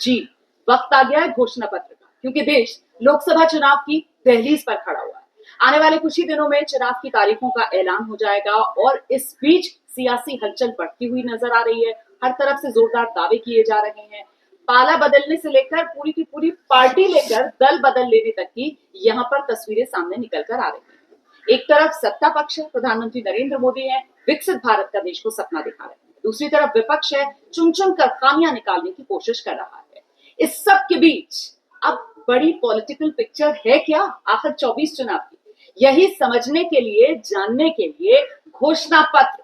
जी, वक्त आ गया है घोषणा पत्र का, क्योंकि देश लोकसभा चुनाव की दहलीज पर खड़ा हुआ है। आने वाले कुछ ही दिनों में चुनाव की तारीखों का ऐलान हो जाएगा और इस बीच सियासी हलचल बढ़ती हुई नजर आ रही है। हर तरफ से जोरदार दावे किए जा रहे हैं। पाला बदलने से लेकर पूरी की पूरी पार्टी लेकर दल बदल लेने तक की यहाँ पर तस्वीरें सामने निकल कर आ रही हैं। एक तरफ सत्ता पक्ष है, प्रधानमंत्री नरेंद्र मोदी है, विकसित भारत का देश को सपना दिखा रहे हैं। दूसरी तरफ विपक्ष है, चुन चुन कर खामियां निकालने की कोशिश कर रहा है। इस सब के बीच अब बड़ी पॉलिटिकल पिक्चर है क्या आखिर 24 चुनाव की, यही समझने के लिए, जानने के लिए घोषणा पत्र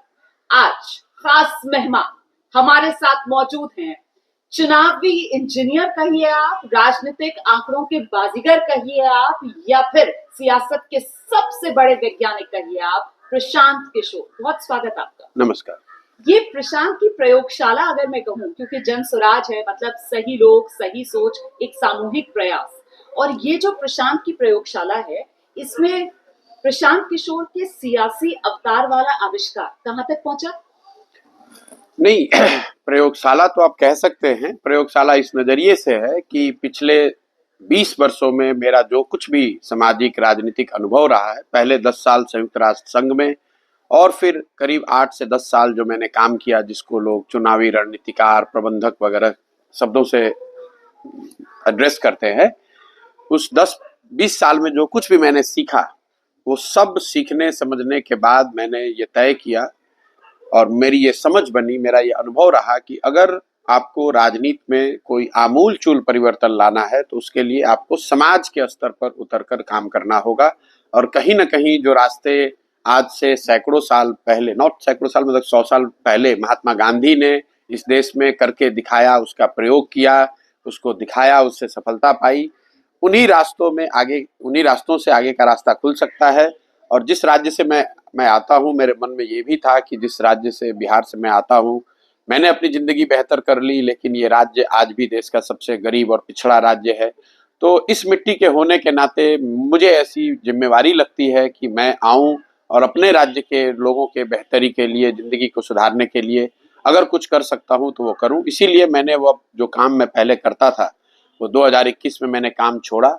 आज खास मेहमान हमारे साथ मौजूद हैं। चुनावी इंजीनियर कहिए आप, राजनीतिक आंकड़ों के बाजीगर कहिए आप, या फिर सियासत के सबसे बड़े वैज्ञानिक कहिए आप, प्रशांत किशोर। बहुत स्वागत आपका। नमस्कार। ये प्रशांत की प्रयोगशाला अगर मैं कहूं, क्योंकि जन स्वराज है मतलब सही लोग सही सोच, एक सामूहिक प्रयास, और ये जो प्रशांत की प्रयोगशाला है इसमें प्रशांत किशोर के सियासी अवतार वाला आविष्कार कहां तक पहुंचा? नहीं, प्रयोगशाला तो आप कह सकते हैं। प्रयोगशाला इस नजरिए से है कि पिछले 20 वर्षों में मेरा जो कुछ भी सामाजिक राजनीतिक अनुभव रहा है, पहले 10 साल संयुक्त राष्ट्र संघ में और फिर करीब 8 से 10 साल जो मैंने काम किया, जिसको लोग चुनावी रणनीतिकार, प्रबंधक वगैरह शब्दों से एड्रेस करते हैं, उस 10-20 साल में जो कुछ भी मैंने सीखा, वो सब सीखने समझने के बाद मैंने ये तय किया और मेरी ये समझ बनी, मेरा ये अनुभव रहा कि अगर आपको राजनीति में कोई आमूल-चूल परिवर्तन लाना है तो उसके लिए आपको समाज के स्तर पर उतरकर काम करना होगा। और कहीं न कहीं जो रास्ते आज से सैकड़ों साल पहले, नॉट सैकड़ों साल मतलब 100 साल पहले महात्मा गांधी ने इस देश में करके दिखाया, उसका प्रयोग किया, उसको दिखाया, उससे सफलता पाई, उन्हीं रास्तों से आगे का रास्ता खुल सकता है। और जिस राज्य से मैं आता हूँ, मेरे मन में ये भी था कि जिस राज्य से, बिहार से मैं आता हूँ, मैंने अपनी जिंदगी बेहतर कर ली, लेकिन ये राज्य आज भी देश का सबसे गरीब और पिछड़ा राज्य है। तो इस मिट्टी के होने के नाते मुझे ऐसी जिम्मेवारी लगती है कि मैं आऊं और अपने राज्य के लोगों के बेहतरी के लिए, जिंदगी को सुधारने के लिए अगर कुछ कर सकता हूं तो वो करूं। इसीलिए मैंने वो जो काम मैं पहले करता था वो 2021 में मैंने काम छोड़ा।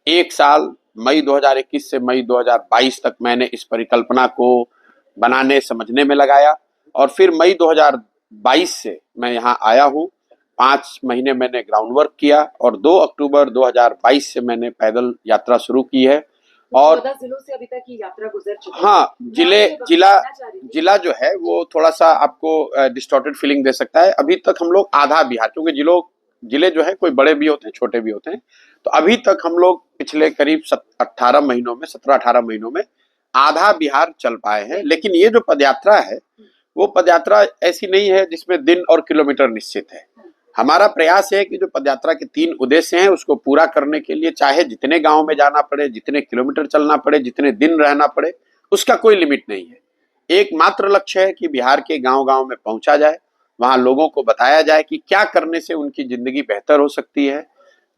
एक साल मई 2021 से मई 2022 तक मैंने इस परिकल्पना को बनाने समझने में लगाया और फिर मई 2022 से मैं यहाँ आया हूँ। 5 महीने मैंने ग्राउंड वर्क किया और 2 अक्टूबर 2022 से मैंने पैदल यात्रा शुरू की है। और 14 जिलों से अभी तक की यात्रा गुजर चुकी है। हाँ, जिला जो है वो थोड़ा सा आपको डिस्टॉर्टेड फीलिंग दे सकता है। अभी तक हम लोग आधा बिहार, क्योंकि जिले जो है कोई बड़े भी होते हैं, छोटे भी होते हैं, तो अभी तक हम लोग पिछले करीब 17-18 महीनों में आधा बिहार चल पाए हैं। लेकिन ये जो पदयात्रा है वो पदयात्रा ऐसी नहीं है जिसमें दिन और किलोमीटर निश्चित है। हमारा प्रयास है कि जो पदयात्रा के 3 उद्देश्य हैं उसको पूरा करने के लिए चाहे जितने गांव में जाना पड़े, जितने किलोमीटर चलना पड़े, जितने दिन रहना पड़े, उसका कोई लिमिट नहीं है। एकमात्र लक्ष्य है कि बिहार के गांव-गांव में पहुंचा जाए, वहां लोगों को बताया जाए कि क्या करने से उनकी जिंदगी बेहतर हो सकती है।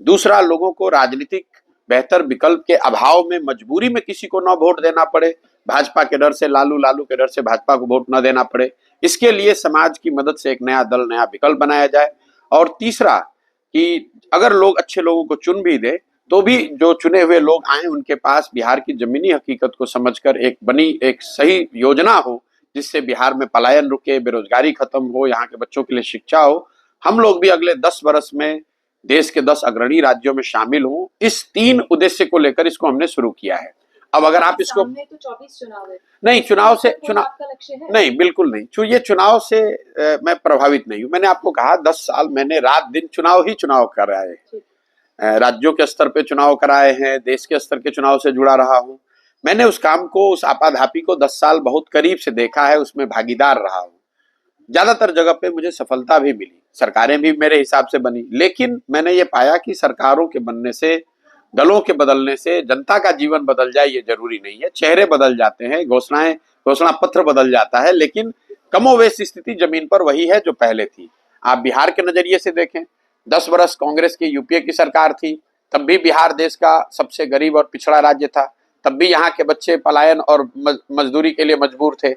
दूसरा, लोगों को राजनीतिक बेहतर विकल्प के अभाव में मजबूरी में किसी को न वोट देना पड़े, भाजपा के डर से, लालू के डर से भाजपा को वोट न देना पड़े। इसके लिए समाज की मदद से एक नया दल, नया विकल्प बनाया जाए। और तीसरा कि अगर लोग अच्छे लोगों को चुन भी दे तो भी जो चुने हुए लोग आए उनके पास बिहार की जमीनी हकीकत को समझकर एक सही योजना हो जिससे बिहार में पलायन रुके, बेरोजगारी खत्म हो, यहाँ के बच्चों के लिए शिक्षा हो। हम लोग भी अगले 10 वर्ष में देश के 10 अग्रणी राज्यों में शामिल हों। इस 3 उद्देश्य को लेकर इसको हमने शुरू किया है। अब अगर आप इसको तो 24 चुनाव है। नहीं, चुनाव आपका लक्ष्य है? नहीं, बिल्कुल नहीं। ये चुनाव से मैं प्रभावित नहीं हूँ। मैंने आपको कहा 10 साल मैंने रात दिन चुनाव कराए हैं, राज्यों के स्तर पे चुनाव कराए हैं, देश के स्तर के चुनाव से जुड़ा रहा हूँ। मैंने उस काम को, उस आपाधापी को 10 साल बहुत करीब से देखा है, उसमें भागीदार रहा हूँ। ज्यादातर जगह पे मुझे सफलता भी मिली, सरकारें भी मेरे हिसाब से बनी, लेकिन मैंने ये पाया कि सरकारों के बनने से, दलों के बदलने से जनता का जीवन बदल जाए ये जरूरी नहीं है। चेहरे बदल जाते हैं, घोषणा पत्र बदल जाता है, लेकिन कमोवेश स्थिति जमीन पर वही है जो पहले थी। आप बिहार के नजरिए से देखें, 10 वर्ष कांग्रेस की, यूपीए की सरकार थी, तब भी बिहार देश का सबसे गरीब और पिछड़ा राज्य था, तब भी यहाँ के बच्चे पलायन और मजदूरी के लिए मजबूर थे।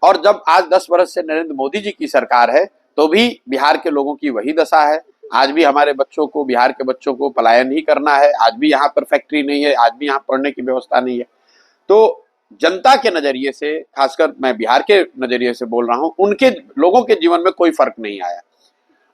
और जब आज 10 वर्ष से नरेंद्र मोदी जी की सरकार है तो भी बिहार के लोगों की वही दशा है। आज भी हमारे बच्चों को, बिहार के बच्चों को पलायन ही करना है। आज भी यहाँ पर फैक्ट्री नहीं है, आज भी यहाँ पढ़ने की व्यवस्था नहीं है। तो जनता के नजरिए से, खासकर मैं बिहार के नजरिए से बोल रहा हूँ, उनके लोगों के जीवन में कोई फर्क नहीं आया।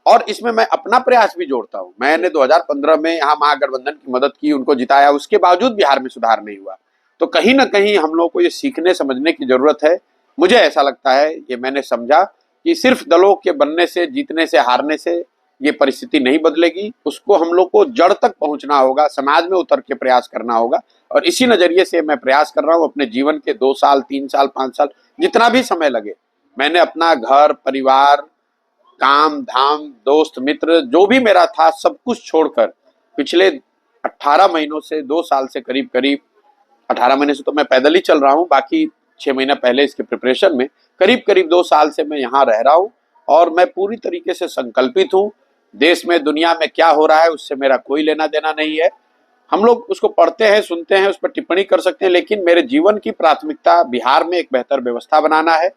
और इसमें मैं अपना प्रयास भी जोड़ता हूँ। मैंने 2015 में यहाँ महागठबंधन की मदद की, उनको जिताया, उसके बावजूद बिहार में सुधार नहीं हुआ। तो कहीं ना कहीं हम लोग को ये सीखने समझने की जरूरत है। मुझे ऐसा लगता है, ये मैंने समझा कि सिर्फ दलों के बनने से, जीतने से, हारने से ये परिस्थिति नहीं बदलेगी। उसको हम लोग को जड़ तक पहुंचना होगा, समाज में उतर के प्रयास करना होगा। और इसी नजरिए से मैं प्रयास कर रहा हूँ। अपने जीवन के 2 साल, 3 साल, 5 साल, जितना भी समय लगे, मैंने अपना घर, परिवार, काम धाम, दोस्त मित्र, जो भी मेरा था, सब कुछ छोड़कर पिछले 18 महीनों से, 2 साल से करीब करीब, 18 महीने से तो मैं पैदल ही चल रहा हूँ, बाकी 6 महीना पहले इसके प्रिपरेशन में, करीब करीब 2 साल से मैं यहाँ रह रहा हूँ। और मैं पूरी तरीके से संकल्पित हूँ। देश में, दुनिया में क्या हो रहा है उससे मेरा कोई लेना देना नहीं है। हम लोग उसको पढ़ते हैं, सुनते हैं, उस पर टिप्पणी कर सकते हैं, लेकिन मेरे जीवन की प्राथमिकता बिहार में एक बेहतर व्यवस्था बनाना है।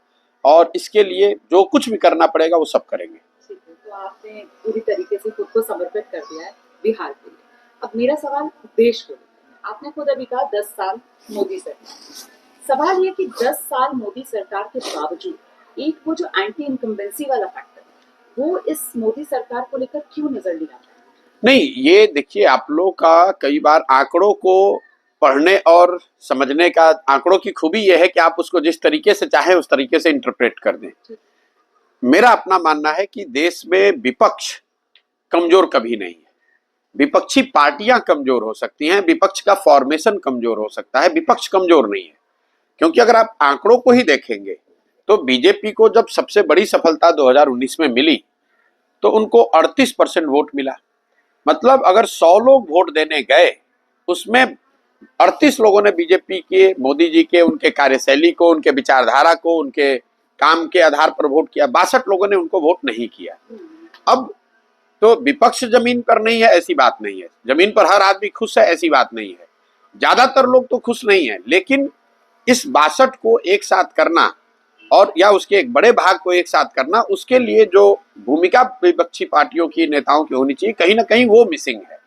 और इसके लिए जो कुछ भी करना पड़ेगा वो सब करेंगे। ठीक है, तो आपने पूरी तरीके से खुद को समर्पित कर दिया है बिहार के लिए। अब मेरा सवाल देश को लेकर है। आपने खुद अभी कहा 10 साल मोदी सरकार। सवाल ये कि 10 साल मोदी सरकार के बावजूद एक वो जो एंटी इनकम्बेंसी वाला फैक्टर है, वो इस मोदी सरकार को लेकर क्यों नजर नहीं आता? नहीं, ये देखिए, आप लोग का कई बार आंकड़ों को पढ़ने और समझने का, आंकड़ों की खूबी यह है कि आप उसको जिस तरीके से चाहें उस तरीके से इंटरप्रेट कर दें। मेरा अपना मानना है कि देश में विपक्ष कमजोर कभी नहीं है। विपक्षी पार्टियां कमजोर हो सकती हैं, विपक्ष का फॉर्मेशन कमजोर हो सकता है, विपक्ष कमजोर नहीं है। क्योंकि अगर आप आंकड़ों को ही देखेंगे तो बीजेपी को जब सबसे बड़ी सफलता 2019 में मिली तो उनको 38% वोट मिला। मतलब अगर 100 लोग वोट देने गए, उसमें 38 लोगों ने बीजेपी के, मोदी जी के, उनके कार्यशैली को, उनके विचारधारा को, उनके काम के आधार पर वोट किया। 62 लोगों ने उनको वोट नहीं किया। अब तो विपक्ष जमीन पर नहीं है ऐसी बात नहीं है, जमीन पर हर आदमी खुश है ऐसी बात नहीं है, ज्यादातर लोग तो खुश नहीं है। लेकिन इस 62 को एक साथ करना, और या उसके एक बड़े भाग को एक साथ करना, उसके लिए जो भूमिका विपक्षी पार्टियों की, नेताओं की होनी चाहिए, कहीं ना कहीं वो मिसिंग है।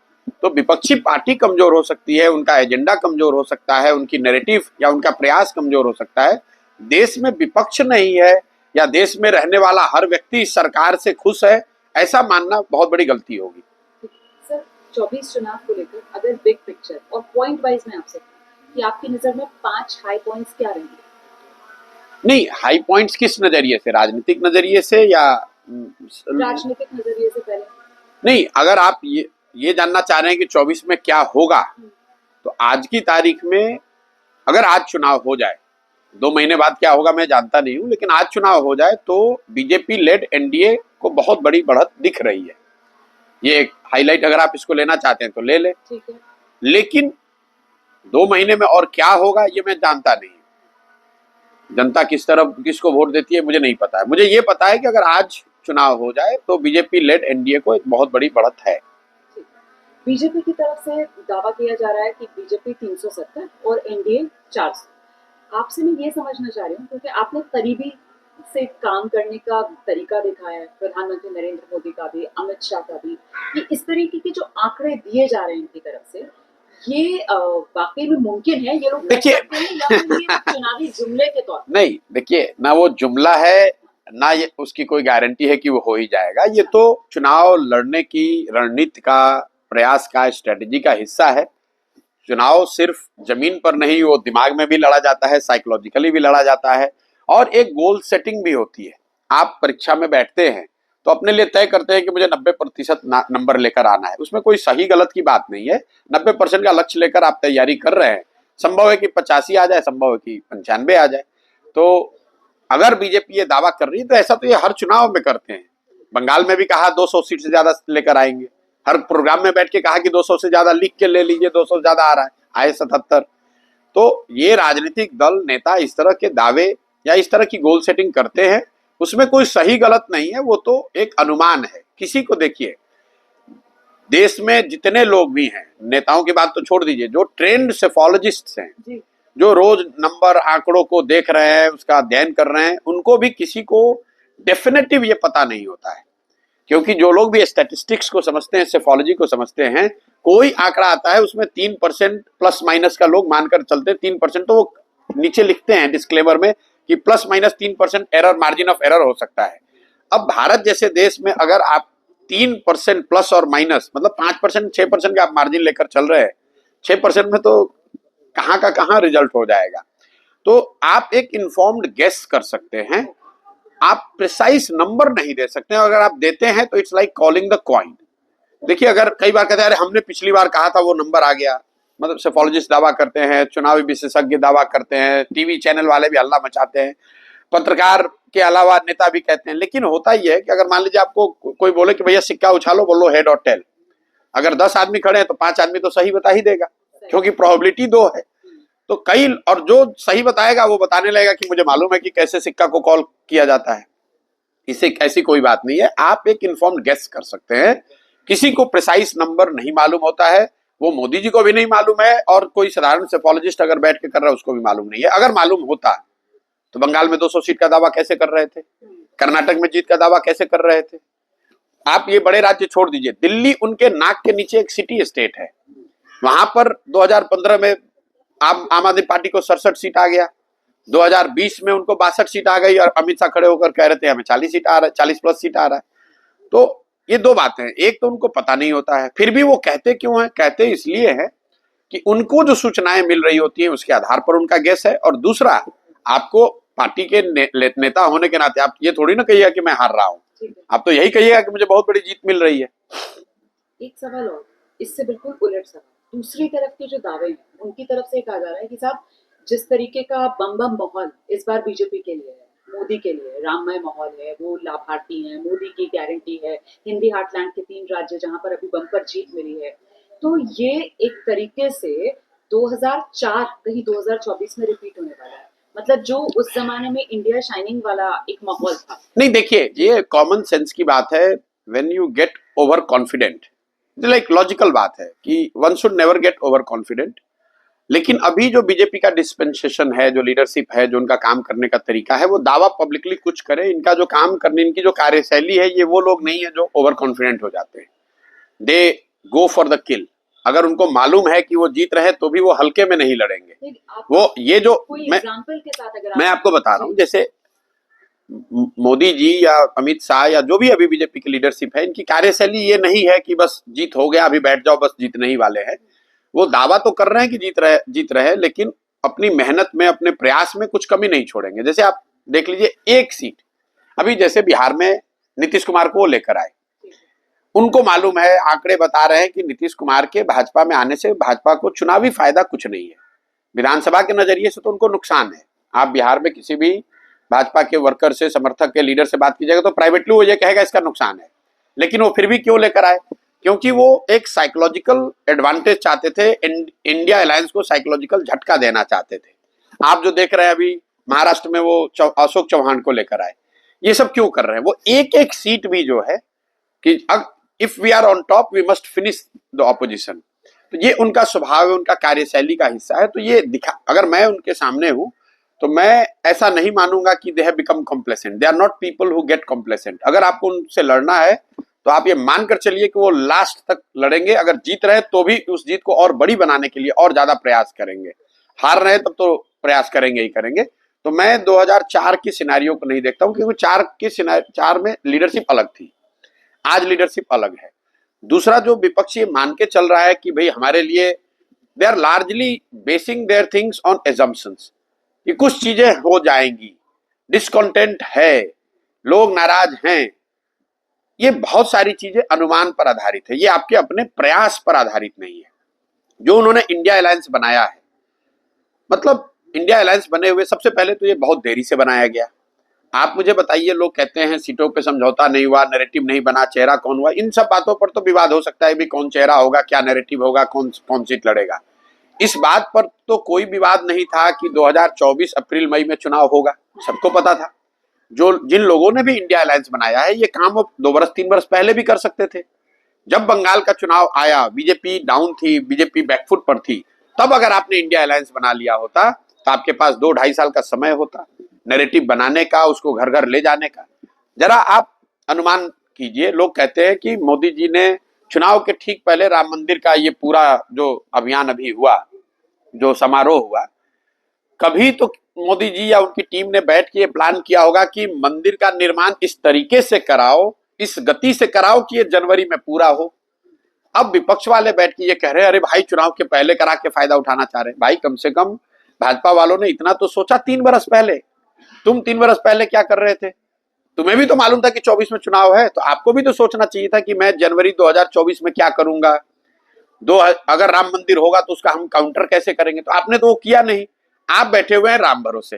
तो विपक्षी पार्टी कमजोर हो सकती है, उनका एजेंडा कमजोर हो सकता है, उनकी नैरेटिव या उनका प्रयास कमजोर हो सकता है। देश में विपक्ष नहीं है या देश में रहने वाला हर व्यक्ति इस सरकार से खुश है, ऐसा मानना बहुत बड़ी गलती होगी। सर, 24 चुनाव को लेकर अगर बिग पिक्चर और पॉइंट वाइज में आपसे कि आपकी नजर में 5 हाई पॉइंट्स क्या रहेंगे? नहीं, हाई पॉइंट्स किस नजरिए से, राजनीतिक नजरिए से या राजनीतिक नजरिए से पहले? नहीं, अगर आप ये जानना चाह रहे हैं कि 24 में क्या होगा, तो आज की तारीख में अगर आज चुनाव हो जाए, 2 महीने बाद क्या होगा मैं जानता नहीं हूं, लेकिन आज चुनाव हो जाए तो बीजेपी लेड एनडीए को बहुत बड़ी बढ़त दिख रही है। ये एक हाईलाइट अगर आप इसको लेना चाहते हैं तो ले ले। ठीक है। लेकिन 2 महीने में और क्या होगा ये मैं जानता नहीं। जनता किस तरफ किसको वोट देती है मुझे नहीं पता है। मुझे ये पता है कि अगर आज चुनाव हो जाए तो बीजेपी लेड एनडीए को एक बहुत बड़ी बढ़त है। बीजेपी की तरफ से दावा किया जा रहा है कि बीजेपी 370 और एनडीए 400। आपसे मैं ये समझना चाह रही हूँ, क्योंकि आपने करीबी से काम करने का तरीका देखा है, प्रधानमंत्री नरेंद्र मोदी का भी, अमित शाह का भी, कि इस तरीके के जो आंकड़े दिए जा रहे हैं इनकी तरफ से, ये वाकई में मुमकिन है? ये लोग देखिए या फिर ये चुनावी जुमले के तौर पर? नहीं, देखिए, ना वो जुमला है ना ये उसकी कोई गारंटी है कि वो हो ही जाएगा। ये तो चुनाव लड़ने की रणनीति का, प्रयास का, स्ट्रेटेजी का हिस्सा है। चुनाव सिर्फ जमीन पर नहीं, वो दिमाग में भी लड़ा जाता है, साइकोलॉजिकली भी लड़ा जाता है, और एक गोल सेटिंग भी होती है। आप परीक्षा में बैठते हैं तो अपने लिए तय करते हैं कि मुझे 90% नंबर लेकर आना है। उसमें कोई सही गलत की बात नहीं है। 90% का लक्ष्य लेकर आप तैयारी कर रहे हैं। संभव है कि 85 आ जाए, संभव है कि 95 आ जाए। तो अगर बीजेपी ये दावा कर रही है तो ऐसा तो ये हर चुनाव में करते हैं। बंगाल में भी कहा 200 सीट से ज्यादा लेकर आएंगे, हर प्रोग्राम में बैठ के कहा कि 200 से ज्यादा लिख के ले लीजिए, 200 से ज्यादा आ रहा है, आए 77। तो ये राजनीतिक दल, नेता इस तरह के दावे या इस तरह की गोल सेटिंग करते हैं। उसमें कोई सही गलत नहीं है, वो तो एक अनुमान है। किसी को देखिए, देश में जितने लोग भी हैं, नेताओं की बात तो छोड़ दीजिए, जो ट्रेंड सेफोलॉजिस्ट हैं, जो रोज नंबर आंकड़ों को देख रहे हैं, उसका अध्ययन कर रहे हैं, उनको भी किसी को डेफिनेटिव ये पता नहीं होता है। क्योंकि जो लोग भी स्टैटिस्टिक्स को समझते हैं, सेफोलॉजी को समझते हैं, कोई आंकड़ा आता है उसमें 3% प्लस माइनस का लोग मानकर चलते हैं। 3% तो वो नीचे लिखते हैं डिस्क्लेमर में कि plus minus 3% error, margin of error हो सकता है। अब भारत जैसे देश में अगर आप 3% प्लस और माइनस मतलब 5%, 6% का आप मार्जिन लेकर चल रहे हैं, 6% में तो कहाँ का कहाँ रिजल्ट हो जाएगा। तो आप एक इन्फॉर्म्ड गेस कर सकते हैं, आप प्रिसाइज नंबर नहीं दे सकते हैं। अगर आप देते हैं तो it's like calling the coin. देखिए, अगर कई बार कहते हैं अरे हमने पिछली बार कहा था वो नंबर आ गया, मतलब सेफोलॉजिस्ट दावा करते हैं, चुनावी विशेषज्ञ दावा करते हैं, टीवी चैनल वाले भी हल्ला मचाते हैं, पत्रकार के अलावा नेता भी कहते हैं। लेकिन होता ही है कि अगर मान लीजिए आपको कोई बोले कि भैया सिक्का उछालो, बोलो हेड और टेल, अगर 10 आदमी खड़े हैं तो 5 आदमी तो सही बता ही देगा, क्योंकि प्रोबेबिलिटी 2 है। तो कई, और जो सही बताएगा वो बताने लगेगा कि मुझे मालूम है कि कैसे सिक्का को कॉल किया जाता है। इसे ऐसी कोई बात नहीं है, आप एक इन्फॉर्म्ड गेस कर सकते हैं। किसी को प्रिसाइज नंबर नहीं मालूम होता है, वो मोदी जी को भी नहीं मालूम है, और कोई साधारण सेफोलॉजिस्ट अगर बैठ के कर रहा है उसको भी मालूम नहीं है। अगर मालूम होता तो बंगाल में 200 सीट का दावा कैसे कर रहे थे, कर्नाटक में जीत का दावा कैसे कर रहे थे। आप ये बड़े राज्य छोड़ दीजिए, दिल्ली उनके नाक के नीचे एक सिटी स्टेट है, वहां पर 2015 में आम आदमी पार्टी को 67 सीट आ गया, 2020 में उनको 62 सीट आ गई, और अमित शाह खड़े होकर कह रहे थे हमें 40 सीट आ रहा है, 40 प्लस सीट आ रहा है। तो ये 2 बातें हैं, एक तो उनको पता नहीं होता है, फिर भी वो कहते क्यों है? कहते इसलिए है कि उनको जो सूचनाएं मिल रही होती हैं उसके आधार पर उनका गेस है। और दूसरा, आपको पार्टी के नेता होने के नाते आप ये थोड़ी ना कहिएगा कि मैं हार रहा हूं, आप तो यही कहिएगा कि मुझे बहुत बड़ी जीत मिल रही है। एक सवाल और, इससे बिल्कुल उलट सवाल, दूसरी तरफ के जो दावे हैं उनकी तरफ से कहा जा रहा है कि साहब जिस तरीके का बम बम माहौल इस बार बीजेपी के लिए है, मोदी के लिए राममय माहौल है, वो लाभार्थी हैं, मोदी की गारंटी है, हिंदी हार्टलैंड के 3 राज्य जहां पर अभी बम्पर जीत मिली है, तो ये एक तरीके से 2004 कहीं 2024 में रिपीट होने वाला है। मतलब जो उस जमाने में इंडिया शाइनिंग वाला एक माहौल था। नहीं, देखिए, ये कॉमन सेंस की बात है। When you get over confident, like logical बात है कि one should never get over confident. लेकिन अभी जो बीजेपी का डिस्पेंसेशन है, जो लीडरशिप है, जो उनका काम करने का तरीका है, वो दावा पब्लिकली कुछ करे, इनका जो काम करने, इनकी जो कार्यशैली है, ये वो लोग नहीं है जो ओवर कॉन्फिडेंट हो जाते हैं। दे गो फॉर द किल। अगर उनको मालूम है कि वो जीत रहे तो भी वो हल्के में नहीं लड़ेंगे। वो ये जो मैं आपको बता रहा हूँ, जैसे मोदी जी या अमित शाह या जो भी अभी बीजेपी की लीडरशिप है, इनकी कार्यशैली ये नहीं है कि बस जीत हो गया अभी बैठ जाओ, बस जीतने ही वाले हैं। वो दावा तो कर रहे हैं कि जीत रहे, लेकिन अपनी मेहनत में, अपने प्रयास में कुछ कमी नहीं छोड़ेंगे। जैसे आप देख लीजिए, एक सीट अभी जैसे बिहार में नीतीश कुमार को लेकर आए, उनको मालूम है, आंकड़े बता रहे हैं कि नीतीश कुमार के भाजपा में आने से भाजपा को चुनावी फायदा कुछ नहीं है, विधानसभा के नजरिए से तो उनको नुकसान है। आप बिहार में किसी भी भाजपा के वर्कर से, समर्थक के, लीडर से बात कीजिएगा तो प्राइवेटली वो ये कहेगा इसका नुकसान है। लेकिन वो फिर भी क्यों लेकर आए? क्योंकि वो एक साइकोलॉजिकल एडवांटेज चाहते थे, इंडिया अलायंस को साइकोलॉजिकल झटका देना चाहते थे। आप जो देख रहे हैं अभी महाराष्ट्र में, वो अशोक चौहान को लेकर आए, ये सब क्यों कर रहे हैं? वो एक एक सीट भी जो है कि if we are on top we must finish the opposition, तो ये उनका स्वभाव है, उनका कार्यशैली का हिस्सा है। तो ये अगर मैं उनके सामने हूं तो मैं ऐसा नहीं मानूंगा कि they have become complacent. They are not people who get complacent. अगर आपको उनसे लड़ना है तो आप ये मानकर चलिए कि वो लास्ट तक लड़ेंगे। अगर जीत रहे तो भी उस जीत को और बड़ी बनाने के लिए और ज्यादा प्रयास करेंगे, हार रहे तब तो प्रयास करेंगे ही करेंगे। तो मैं 2004 की सिनेरियो को नहीं देखता हूं, क्योंकि 4 में लीडरशिप अलग थी, आज लीडरशिप अलग है। दूसरा, जो विपक्ष ये मान के चल रहा है कि भाई हमारे लिए, they are largely basing their things on assumptions कि कुछ चीजें हो जाएंगी, डिसकंटेंट है, लोग नाराज हैं, ये बहुत सारी चीजें अनुमान पर आधारित है, ये आपके अपने प्रयास पर आधारित नहीं है। जो उन्होंने इंडिया अलायंस बनाया है, मतलब इंडिया अलायंस बने हुए सबसे पहले तो ये बहुत देरी से बनाया गया। आप मुझे बताइए, लोग कहते हैं सीटों पे समझौता नहीं हुआ, नैरेटिव नहीं बना, चेहरा कौन हुआ, इन सब बातों पर तो विवाद हो सकता है भी, कौन चेहरा होगा, क्या नैरेटिव होगा, कौन सीट लड़ेगा। इस बात पर तो कोई विवाद नहीं था कि 2024 अप्रैल मई में चुनाव होगा, सबको पता था। जिन लोगों ने भी इंडिया अलायंस बनाया है, ये काम वो 2 वर्ष 3 वर्ष पहले भी कर सकते थे। जब बंगाल का चुनाव आया, बीजेपी डाउन थी, बीजेपी बैकफुट पर थी, तब अगर आपने इंडिया अलायंस बना लिया होता तो आपके पास 2-2.5 साल का समय होता नैरेटिव बनाने का, उसको घर घर ले जाने का। जरा आप अनुमान कीजिए। लोग कहते हैं कि मोदी जी ने चुनाव के ठीक पहले राम मंदिर का ये पूरा जो अभियान अभी हुआ, जो समारोह हुआ, कभी तो मोदी जी या उनकी टीम ने बैठ के प्लान किया होगा कि मंदिर का निर्माण इस तरीके से कराओ, इस गति से कराओ कि ये जनवरी में पूरा हो। अब विपक्ष वाले बैठ के ये कह रहे हैं अरे भाई चुनाव के पहले करा के फायदा उठाना चाह रहे हैं। भाई कम से कम भाजपा वालों ने इतना तो सोचा 3 बरस पहले। तुम 3 बरस पहले क्या कर रहे थे? तुम्हें भी तो मालूम था कि 24 में चुनाव है, तो आपको भी तो सोचना चाहिए था कि मैं जनवरी 2024 में क्या करूंगा, अगर राम मंदिर होगा तो उसका हम काउंटर कैसे करेंगे। तो आपने तो वो किया नहीं। आप बैठे हुए हैं राम भरोसे,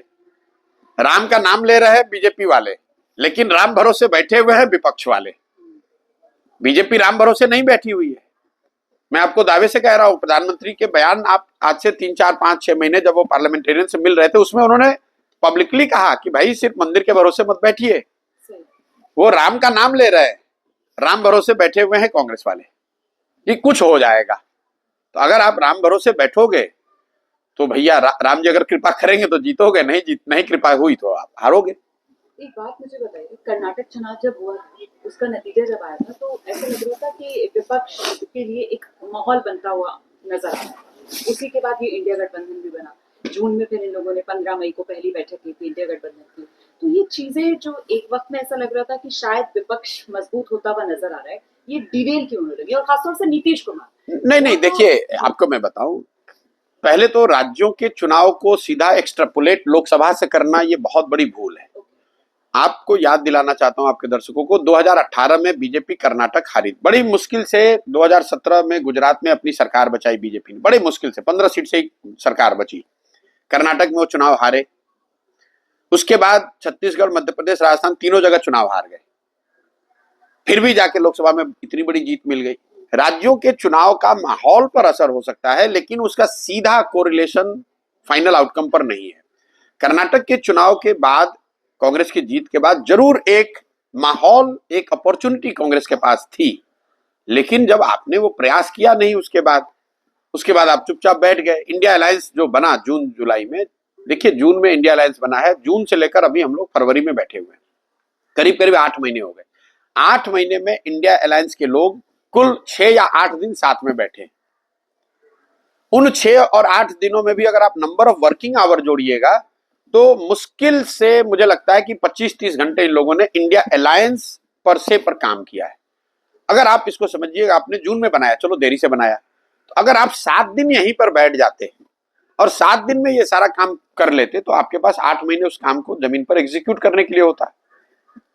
राम का नाम ले रहे हैं बीजेपी वाले, लेकिन राम भरोसे बैठे हुए हैं विपक्ष वाले। बीजेपी राम भरोसे नहीं बैठी हुई है। मैं आपको दावे से कह रहा हूं, प्रधानमंत्री के बयान आप आज से 3, 4, 5, 6 महीने जब वो पार्लियामेंटेरियन से मिल रहे थे, उसमें उन्होंने पब्लिकली कहा कि भाई सिर्फ मंदिर के भरोसे मत बैठिए। वो राम का नाम ले रहे हैं, राम भरोसे बैठे हुए हैं कांग्रेस वाले कि कुछ हो जाएगा। तो अगर आप राम भरोसे बैठोगे तो भैया राम जी अगर कृपा करेंगे तो जीतोगे, नहीं कृपा हुई तो आप हारोगे। एक बात मुझे बताइए, कर्नाटक चुनाव जब हुआ उसका नतीजा जब आया था तो ऐसा लग रहा था कि विपक्ष के लिए एक माहौल बनता हुआ नजर आया। उसी के बाद ये इंडिया गठबंधन भी बना। जून में फिर इन लोगों ने 15 मई को पहली बैठक की थी इंडिया गठबंधन की। तो ये चीजें जो एक वक्त में ऐसा लग रहा था कि शायद विपक्ष मजबूत होता हुआ नजर आ रहा है, ये डिरेल क्यों होने लगी? और खासतौर से नीतीश कुमार। नहीं देखिए, आपको मैं बताऊं, पहले तो राज्यों के चुनाव को सीधा एक्सट्रापोलेट लोकसभा से करना ये बहुत बड़ी भूल है। आपको याद दिलाना चाहता हूं आपके दर्शकों को, 2018 में बीजेपी कर्नाटक हारी, बड़ी मुश्किल से 2017 में गुजरात में अपनी सरकार बचाई बीजेपी ने, बड़ी मुश्किल से 15 सीट से ही सरकार बची। कर्नाटक में वो चुनाव हारे। उसके बाद छत्तीसगढ़, मध्य प्रदेश, राजस्थान तीनों जगह चुनाव हार गए। फिर भी जाके लोकसभा में इतनी बड़ी जीत मिल गई। राज्यों के चुनाव का माहौल पर असर हो सकता है, लेकिन उसका सीधा कोरिलेशन फाइनल आउटकम पर नहीं है। कर्नाटक के चुनाव के बाद, कांग्रेस की जीत के बाद जरूर एक माहौल, एक अपॉर्चुनिटी कांग्रेस के पास थी, लेकिन जब आपने वो प्रयास किया नहीं उसके बाद आप चुपचाप बैठ गए। इंडिया अलायंस जो बना जून जुलाई में, देखिए जून में इंडिया अलायंस बना है, जून से लेकर अभी हम लोग फरवरी में बैठे हुए हैं, करीब करीब 8 महीने हो गए। 8 महीने में इंडिया अलायंस के लोग कुल 6 या 8 दिन साथ में बैठे। उन 6 और 8 दिनों में भी अगर आप नंबर ऑफ वर्किंग आवर जोड़िएगा तो मुश्किल से मुझे लगता है कि 25-30 घंटे इन लोगों ने इंडिया अलायंस पर काम किया है। अगर आप इसको समझिएगा, आपने जून में बनाया, चलो देरी से बनाया, तो अगर आप 7 दिन यहीं पर बैठ जाते और 7 दिन में ये सारा काम कर लेते तो आपके पास 8 महीने उस काम को जमीन पर एग्जीक्यूट करने के लिए होता।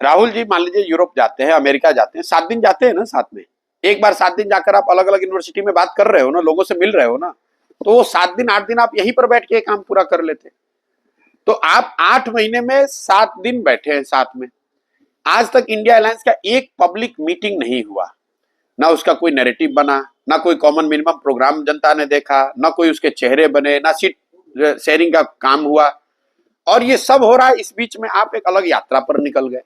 राहुल जी मान लीजिए यूरोप जाते हैं, अमेरिका जाते हैं, 7 दिन जाते हैं ना साथ में। एक बार 7 दिन जाकर आप अलग अलग यूनिवर्सिटी में बात कर रहे हो ना, लोगों से मिल रहे हो ना, तो वो 7 दिन 8 दिन आप यहीं पर बैठ के काम पूरा कर लेते। तो आप 8 महीने में 7 दिन बैठे हैं साथ में। आज तक इंडिया अलायंस का एक पब्लिक मीटिंग नहीं हुआ, ना उसका कोई नैरेटिव बना, ना कोई कॉमन मिनिमम प्रोग्राम जनता ने देखा, ना कोई उसके चेहरे बने, ना सीट शेयरिंग का काम हुआ। और ये सब हो रहा है, इस बीच में आप एक अलग यात्रा पर निकल गए,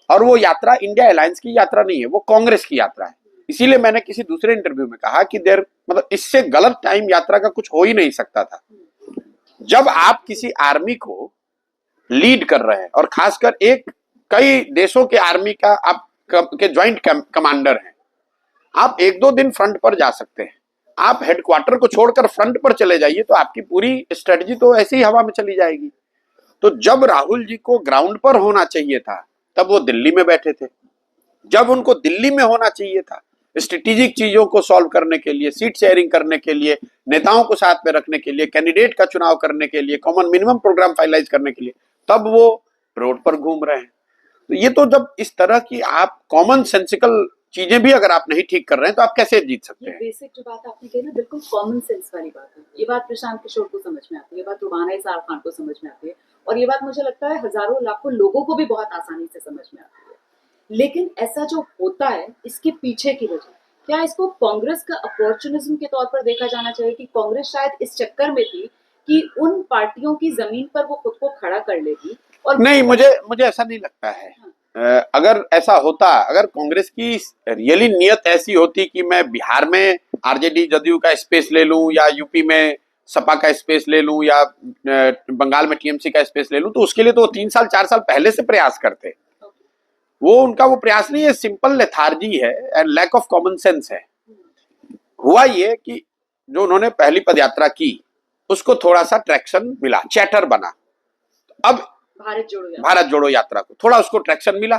और वो यात्रा इंडिया अलायंस की यात्रा नहीं है, वो कांग्रेस की यात्रा है। इसीलिए मैंने किसी दूसरे इंटरव्यू में कहा कि मतलब इससे गलत टाइम यात्रा का कुछ हो ही नहीं सकता था। जब आप किसी आर्मी को लीड कर रहे हैं, और खासकर कई देशों के आर्मी का आप के ज्वाइंट कमांडर हैं, आप 1-2 दिन फ्रंट पर जा सकते हैं। आप हेडक्वार्टर को छोड़कर फ्रंट पर चले जाइए तो आपकी पूरी स्ट्रेटजी तो ऐसे ही हवा में चली जाएगी। तो जब राहुल जी को ग्राउंड पर होना चाहिए था तब वो दिल्ली में बैठे थे। जब उनको दिल्ली में होना चाहिए था स्ट्रेटेजिक चीजों को सॉल्व करने के लिए, सीट शेयरिंग करने के लिए, नेताओं को साथ में रखने के लिए, कैंडिडेट का चुनाव करने के लिए, कॉमन मिनिमम प्रोग्राम फाइनलाइज करने के लिए, तब वो रोड पर घूम रहे हैं। तो ये तो जब इस तरह की आप कॉमन सेंसिकल चीजें भी अगर आप नहीं ठीक कर रहे हैं तो आप कैसे जीत सकते हैं? बेसिक जो बात आपने कही ना, बिल्कुल कॉमन सेंस वाली बात है। ये बात प्रशांत किशोर को समझ में आती है, ये बात रुबाना इसार खान को समझ में आती है, और ये बात मुझे लगता है हजारों लाखों लोगों को भी बहुत आसानी से समझ में आती है। लेकिन ऐसा जो होता है, इसके पीछे की वजह क्या, इसको कांग्रेस का अपॉर्चुनिज्म के तौर पर देखा जाना चाहिए कि कांग्रेस शायद इस चक्कर में थी कि उन पार्टियों की जमीन पर वो खुद को खड़ा कर लेगी? और नहीं, मुझे ऐसा नहीं लगता है। अगर ऐसा होता, अगर कांग्रेस की रियली नियत ऐसी होती कि मैं बिहार में आरजेडी जदयू का स्पेस ले लूं, या यूपी में सपा का स्पेस ले लूं, या बंगाल में टीएमसी का स्पेस ले लूं, तो उसके लिए तो 3 साल 4 साल पहले से प्रयास करते। वो उनका वो प्रयास नहीं है, सिंपल लेथार्जी है and lack of common sense है। हुआ ये कि जो उन्होंने पहली पदयात्रा की उसको थोड़ा सा ट्रैक्शन मिला, चैटर बना। अब भारत जोड़ो यात्रा को थोड़ा उसको ट्रैक्शन मिला,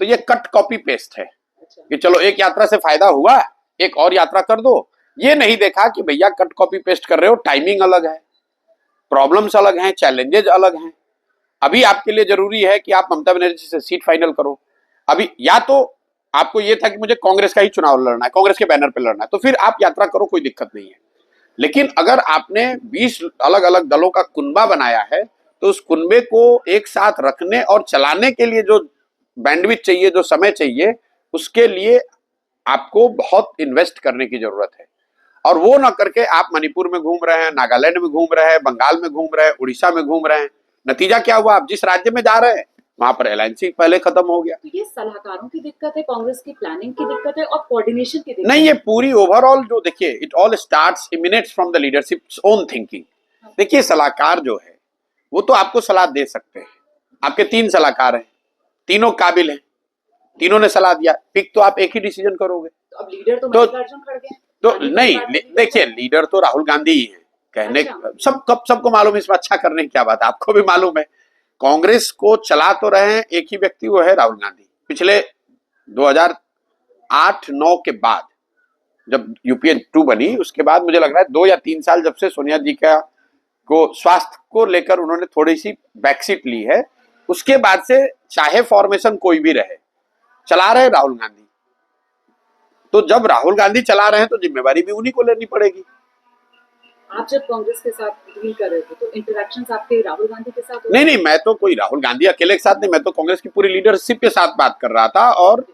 तो ये कट कॉपी पेस्ट है कि चलो एक यात्रा से फायदा हुआ, एक और यात्रा कर दो। ये नहीं देखा कि भैया कट कॉपी पेस्ट कर रहे हो, टाइमिंग अलग है, प्रॉब्लम्स अलग हैं, चैलेंजेस अलग हैं। अभी आपके लिए जरूरी है कि आप ममता बनर्जी से सीट फाइनल करो। अभी या तो आपको ये था कि मुझे कांग्रेस का ही चुनाव लड़ना है, कांग्रेस के बैनर पे लड़ना है, तो फिर आप यात्रा करो, कोई दिक्कत नहीं है। लेकिन अगर आपने 20 अलग अलग दलों का कुनबा बनाया है, तो उस कुनबे को एक साथ रखने और चलाने के लिए जो बैंडविड्थ चाहिए, जो समय चाहिए, उसके लिए आपको बहुत इन्वेस्ट करने की जरूरत है। और वो ना करके आप मणिपुर में घूम रहे हैं, नागालैंड में घूम रहे हैं, बंगाल में घूम रहे हैं, उड़ीसा में घूम रहे हैं। नतीजा क्या हुआ? आप जिस राज्य में जा रहे हैं वहां पर एलायंस पहले खत्म हो गया। तो ये सलाहकारों की दिक्कत है, कांग्रेस की प्लानिंग की दिक्कत है और कोऑर्डिनेशन की दिक्कत नहीं, ये पूरी ओवरऑल जो देखिए, it all starts emanates from the leaderships own thinking. देखिए, सलाहकार जो है वो तो आपको सलाह दे सकते हैं। आपके 3 सलाहकार हैं, तीनों काबिल हैं, तीनों ने सलाह दिया, पिक तो आप एक ही डिसीजन करोगे। तो अब लीडर तो मल्लिकार्जुन खड़गे हैं, तो नहीं, देखिए, लीडर तो राहुल गांधी ही है कहने। अच्छा। सबको मालूम है, इसमें अच्छा करने की क्या बात है, आपको भी मालूम है। कांग्रेस को चला तो रहे हैं एक ही व्यक्ति, वो है राहुल गांधी। पिछले 2008-9 के बाद जब यूपीए 2 बनी, उसके बाद मुझे लग रहा है 2 या 3 साल जब से सोनिया जी का को स्वास्थ्य को लेकर उन्होंने थोड़ी सी बैकसीट ली है, उसके बाद से चाहे फॉर्मेशन कोई भी रहे, चला रहे राहुल गांधी। तो जब राहुल गांधी चला रहे हैं तो जिम्मेवारी भी उन्हीं को लेनी पड़ेगी। आप जब कांग्रेस के साथ डील कर रहे थे तो इंटरेक्शंस आपके राहुल गांधी के साथ? नहीं, मैं तो कोई राहुल गांधी अकेले के साथ नहीं, मैं तो कांग्रेस की पूरी लीडरशिप के साथ बात कर रहा था। और